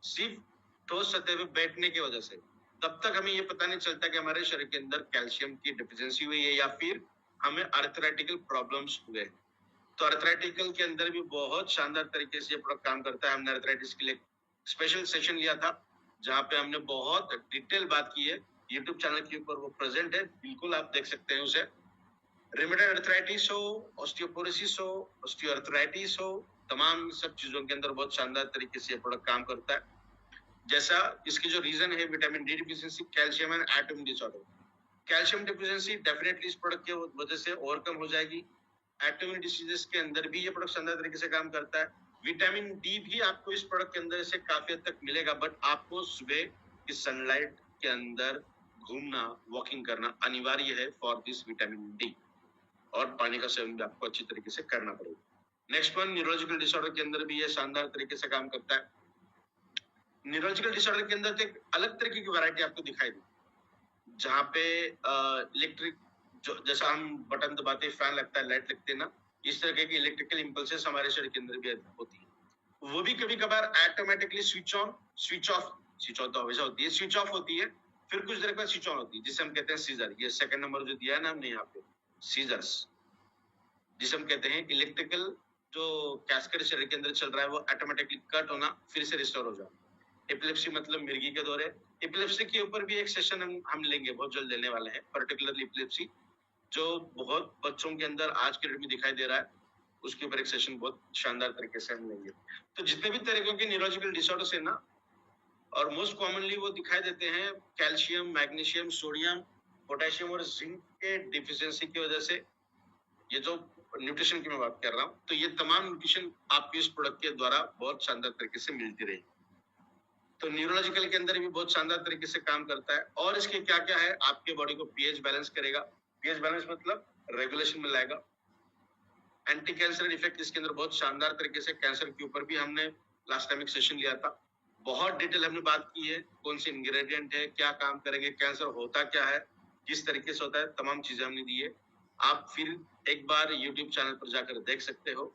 सिर्फ ठोस सतह पे बैठने की वजह से, तब तक हमें ये पता नहीं चलता कि हमारे शरीर के अंदर कैल्शियम की डिफिशियंसी हुई है या फिर हमें अर्थराइटिकल प्रॉब्लम्स हुए। तो अर्थराइटिकल के अंदर भी बहुत शानदार तरीके से ये प्रोडक्ट काम करता है। हमने अर्थराइटिस के लिए स्पेशल सेशन लिया था जहाँ पे हमने बहुत डिटेल बात की है, यूट्यूब चैनल के ऊपर वो प्रेजेंट है, बिल्कुल आप देख सकते हैं उसे। रिमेटॉइड अर्थराइटिस हो, ऑस्टियोपोरोसिस हो, ऑस्टियोआर्थराइटिस हो, तमाम सब चीजों के अंदर बहुत शानदार तरीके से ये प्रोडक्ट काम करता है। जैसा इसकी जो रीजन है, vitamin D deficiency, calcium and atom disorder. Calcium deficiency definitely इस प्रोडक्ट की वजह से ओवरकम हो जाएगी। एटोमिक डिसीजेस के अंदर भी ये प्रोडक्ट शानदार तरीके से काम करता है। विटामिन डी भी आपको इस प्रोडक्ट के अंदर से काफी हद तक मिलेगा, बट आपको सुबह की सनलाइट के अंदर घूमना, वॉकिंग करना अनिवार्य है फॉर दिस विटामिन डी, और पानी का सेवन भी आपको अच्छी तरीके से करना पड़ेगा। नेक्स्ट वन, न्यूरोलॉजिकल डिसऑर्डर के अंदर भी ये शानदार तरीके से काम करता है। न्यूरोलॉजिकल डिसऑर्डर के अंदर तो एक अलग तरीके की वैरायटी आपको दिखाई दी, जहाँ पे इलेक्ट्रिक, जो जैसा हम बटन दबाते फैन लगता है, लाइट लगती है ना, इस तरह की इलेक्ट्रिकल इंपल्सेस हमारे शरीर के अंदर भी होती है। वो भी कभी कभार automatically switch on, switch off, switch on तो हमेशा होती है, स्विच ऑफ होती है, फिर कुछ देर बाद स्विच ऑन होती है, जिसे हम कहते हैं सीजर। ये सेकंड नंबर जो दिया है ना हमने यहाँ पे, सीजर्स, जिसे हम कहते हैं इलेक्ट्रिकल जो कैस्केड शरीर के अंदर चल रहा है वो ऑटोमेटिकली कट होना, फिर से रिस्टोर हो जाना। एपिलेप्सी मतलब मिर्गी के दौरे। एपिलेप्सी के ऊपर भी एक सेशन हम लेंगे, बहुत जल्द लेने वाले हैं, पर्टिकुलरली एपिलेप्सी जो बहुत बच्चों के अंदर आज के डेट में दिखाई दे रहा है, उसके ऊपर एक सेशन बहुत शानदार तरीके से हम लेंगे। तो जितने भी तरीकों के न्यूरोलॉजिकल डिसऑर्डर्स है ना, और मोस्ट कॉमनली वो दिखाई देते हैं कैल्शियम, मैग्नीशियम, सोडियम, पोटेशियम और जिंक के डिफिशियंसी की वजह से। ये जो न्यूट्रिशन की मैं बात कर रहा हूँ, तो ये तमाम न्यूट्रिशन आपके इस प्रोडक्ट के द्वारा बहुत शानदार तरीके से मिलती रही। तो न्यूरोलॉजिकल के अंदर भी बहुत शानदार तरीके से काम करता है। और इसके क्या क्या है, आपके बॉडी को पीएच बैलेंस करेगा, पीएच बैलेंस मतलब रेगुलेशन में लाएगा। एंटी कैंसर इफेक्ट इसके अंदर बहुत शानदार तरीके से, कैंसर के ऊपर भी हमने लास्ट टाइम एक सेशन लिया था, बहुत डिटेल हमने बात की है, कौन से इंग्रेडिएंट है, क्या काम करेंगे, कैंसर होता क्या है, किस तरीके से होता है, तमाम चीजें हमने दी है। आप फिर एक बार यूट्यूब चैनल पर जाकर देख सकते हो।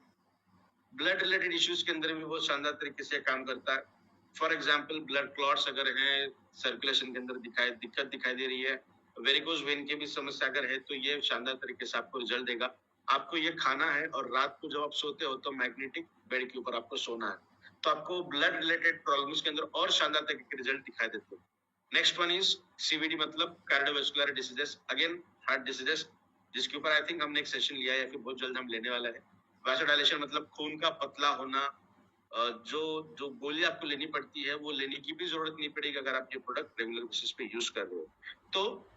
ब्लड रिलेटेड इश्यूज के अंदर भी बहुत शानदार तरीके से काम करता है। फॉर एग्जाम्पल ब्लड क्लॉट्स अगर है, सर्कुलेशन के अंदर दिक्कत दिखाई दे रही है, वेरिकोज वेन की भी समस्या अगर है, तो ये शानदार तरीके से आपको रिजल्ट देगा। आपको ये खाना है और रात को जब आप सोते हो तो मैग्नेटिक बेड के ऊपर आपको सोना है, तो आपको ब्लड रिलेटेड प्रॉब्लम्स के अंदर और शानदार तरीके के रिजल्ट दिखाई देते हैं। नेक्स्ट वन इज सीवीडी मतलब cardiovascular diseases, again heart diseases, जिसके ऊपर आई थिंक हमने एक सेशन लिया है या फिर बहुत जल्द हम लेने वाला है। वासोडाइलेशन मतलब खून का पतला होना, जो गोली आपको लेनी पड़ती है वो लेने की भी जरूरत नहीं पड़ेगी अगर आप ये प्रोडक्ट रेगुलर बेसिस पे यूज कर रहे हो। तो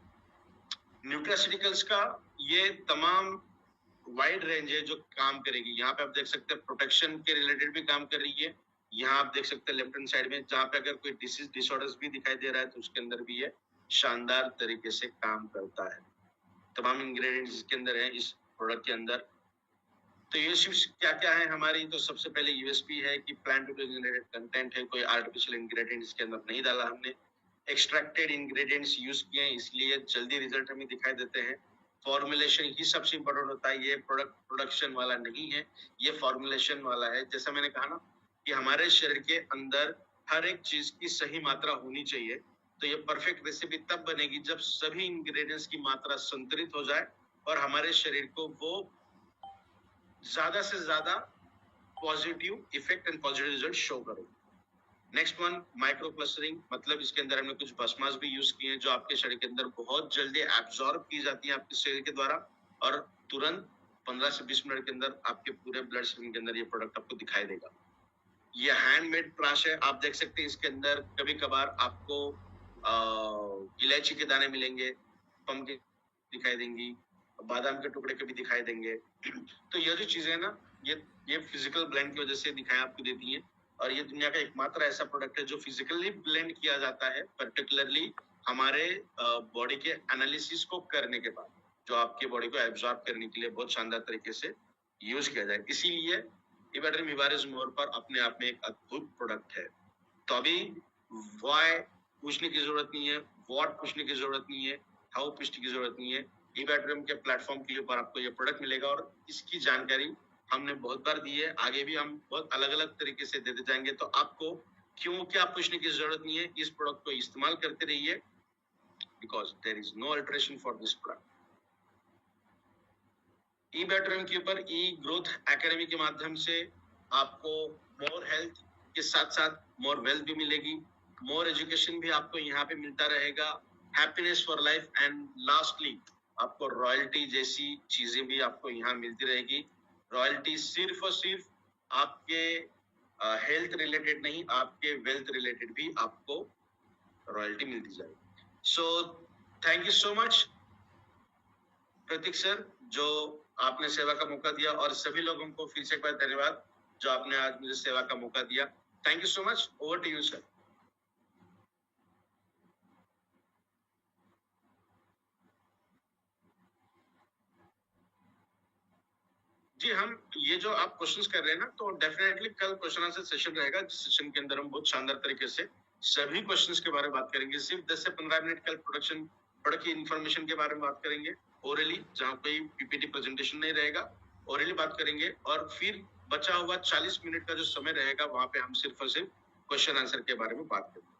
न्यूट्रास्यूटिकल्स का ये तमाम वाइड रेंज है जो काम करेगी। यहाँ पे आप देख सकते हैं प्रोटेक्शन के रिलेटेड भी काम कर रही है। यहाँ आप देख सकते हैं लेफ्ट हैंड साइड में, जहाँ पे अगर कोई डिसीज डिसऑर्डर्स भी दिखाई दे रहा है तो उसके अंदर भी ये शानदार तरीके से काम करता है। तमाम इंग्रेडिएंट्स इसके अंदर है इस प्रोडक्ट के अंदर। तो यूएसपी क्या क्या है हमारी, तो सबसे पहले यूएसपी है कि प्लांट जनरेटेड कंटेंट है, कोई आर्टिफिशियल इंग्रेडिएंट इसके अंदर नहीं डाला हमने, एक्सट्रैक्टेड इंग्रेडिएंट्स यूज किए हैं, इसलिए जल्दी रिजल्ट हमें दिखाई देते हैं। फॉर्मुलेशन ही सबसे इंपॉर्टेंट होता है, ये प्रोडक्ट प्रोडक्शन वाला नहीं है, ये फॉर्मुलेशन वाला है। जैसा मैंने कहा ना कि हमारे शरीर के अंदर हर एक चीज की सही मात्रा होनी चाहिए, तो ये परफेक्ट रेसिपी तब बनेगी जब सभी इंग्रेडिएंट्स की मात्रा संतुलित हो जाए और हमारे शरीर को वो ज्यादा से ज्यादा positive effect and positive result show करो। नेक्स्ट वन माइक्रो क्लस्टरिंग, मतलब इसके अंदर हमने कुछ भस्मास भी यूज किए हैं जो आपके शरीर के अंदर बहुत जल्दी एब्जॉर्ब की जाती है आपके शरीर के द्वारा, और तुरंत 15 से 20 मिनट के अंदर आपके पूरे ब्लड स्ट्रीम के अंदर ये प्रोडक्ट आपको दिखाई देगा। ये हैंडमेड ट्रैश है, आप देख सकते हैं इसके अंदर कभी कभार आपको इलायची के दाने मिलेंगे, पम्पकिन दिखाई देंगी, बादाम के टुकड़े कभी दिखाई देंगे। तो ये जो चीजें है ना, ये फिजिकल ब्लेंड की वजह से दिखाई आपको देती है, और ये दुनिया का एकमात्र ऐसा प्रोडक्ट है जो फिजिकली ब्लेंड किया जाता है, पर्टिकुलरली हमारे बॉडी के एनालिसिस को करने के बाद, जो आपके बॉडी को एब्जॉर्ब करने के लिए बहुत शानदार तरीके से यूज किया जाए। इसीलिए इबेट्रिम हिबारिस मोर पर अपने आप में एक अद्भुत प्रोडक्ट है। तो अभी व्हाई पूछने की जरूरत नहीं है, व्हाट पूछने की जरूरत नहीं है, हाउ पूछने की जरूरत नहीं है। इबेट्रिम के प्लेटफॉर्म के ऊपर आपको ये प्रोडक्ट मिलेगा, और इसकी जानकारी हमने बहुत बार दी है, आगे भी हम बहुत अलग अलग तरीके से देते जाएंगे। तो आपको क्यों क्या पूछने की जरूरत नहीं है, इस प्रोडक्ट को इस्तेमाल करते रहिए, because there is no alteration for this product. इबेट्रिम के ऊपर ई ग्रोथ एकेडमी के माध्यम से आपको मोर हेल्थ के साथ साथ मोर वेल्थ भी मिलेगी, मोर एजुकेशन भी आपको यहाँ पे मिलता रहेगा, happiness for life, and lastly आपको रॉयल्टी जैसी चीजें भी आपको यहाँ मिलती रहेगी। रॉयल्टी सिर्फ और सिर्फ आपके हेल्थ रिलेटेड नहीं, आपके वेल्थ रिलेटेड भी आपको रॉयल्टी मिलती जाएगी। So thank you so much Prateek sir, जो आपने सेवा का मौका दिया, और सभी लोगों को फिर से एक बार धन्यवाद जो आपने आज मुझे सेवा का मौका दिया। Thank you so much. Over to you sir. जी, हम ये जो आप क्वेश्चंस कर रहे हैं ना, तो डेफिनेटली कल क्वेश्चन आंसर सेशन रहेगा, जिस सेशन के अंदर हम बहुत शानदार तरीके से सभी क्वेश्चंस के बारे में बात करेंगे। सिर्फ 10 से 15 मिनट कल प्रोडक्ट की इंफॉर्मेशन के बारे में बात करेंगे ओरली, जहाँ कोई पीपीटी प्रेजेंटेशन नहीं रहेगा, ओरली बात करेंगे, और फिर बचा हुआ 40 मिनट का जो समय रहेगा, वहां पे हम सिर्फ और सिर्फ क्वेश्चन आंसर के बारे में बात करेंगे।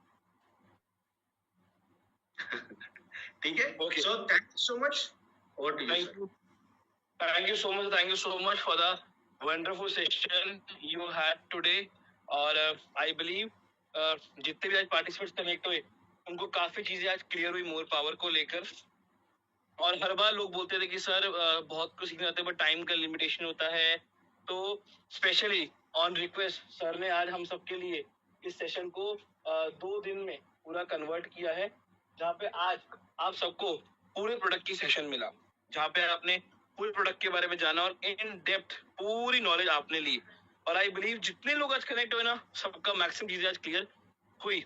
ठीक है, Okay. So thank you so much. Over to you sir. Thank you so much. Thank you so much for the wonderful session you had today. और I believe जितने भी आज पार्टिसिपेंट्स कनेक्ट हुए, उनको काफी चीजें आज क्लियर हुई मोर पावर को लेकर। और हर बार लोग बोलते थे कि सर बहुत कुछ सीखना होता है, बट टाइम का लिमिटेशन होता है। तो स्पेशली ऑन रिक्वेस्ट सर ने आज हम सबके लिए इस सेशन को 2 दिन में पूरा कन्वर्ट किया है, जहाँ पे आज आप सबको पूरे प्रोडक्ट की सेशन मिला, जहाँ पे आपने पूरे प्रोडक्ट के बारे में जाना और इन डेप्थ पूरी नॉलेज आपने ली। और आई बिलीव जितने लोग आज कनेक्ट हुए ना, सबका मैक्सिमम चीजें आज क्लियर हुई।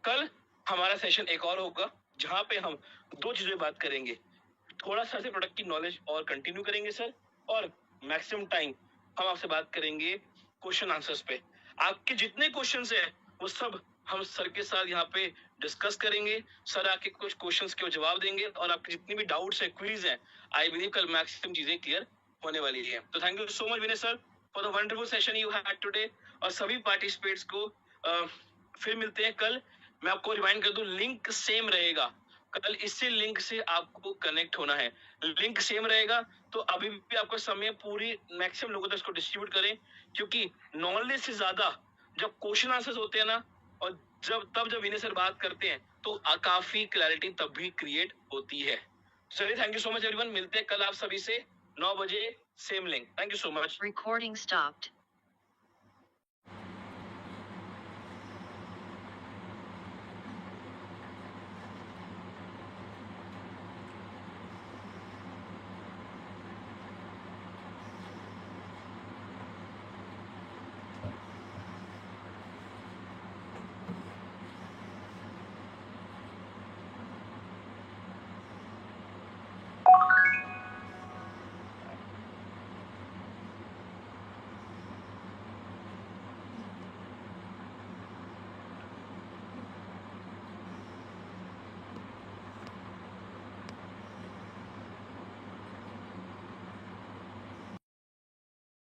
कल हमारा सेशन एक और होगा, जहाँ पे हम 2 चीजें बात करेंगे। थोड़ा सा से प्रोडक्ट की नॉलेज और कंटिन्यू करेंगे सर, और मैक्सिमम टाइम हम आपसे बात करेंगे क्वेश्चन आंसर्स पे। आपके जितने क्वेश्चंस है वो सब हम सर के साथ यहाँ पे डिस्कस करेंगे। सर आके कुछ क्वेश्चंस के जवाब देंगे, और आपके जितनी भी डाउट्स है, क्वेरीज हैं, आई बिलीव कल मैक्सिमम चीजें क्लियर होने वाली है। तो thank you so much Vinay sir for the wonderful session you had today. और सभी पार्टिसिपेट्स को फिर मिलते हैं कल। मैं आपको रिमाइंड कर दूं, लिंक सेम रहेगा, कल इसी लिंक से आपको कनेक्ट होना है। लिंक सेम रहेगा, तो अभी भी आपका समय पूरी मैक्सिमम लोगों तक इसको डिस्ट्रीब्यूट करें, क्योंकि नॉलेज से ज्यादा जब क्वेश्चन आंसर्स होते हैं ना, और जब विनय सर बात करते हैं, तो काफी क्लैरिटी तब भी क्रिएट होती है। चलिए, thank you so much everyone. मिलते हैं कल आप सभी से 9 बजे, same link. Thank you so much. Recording stopped.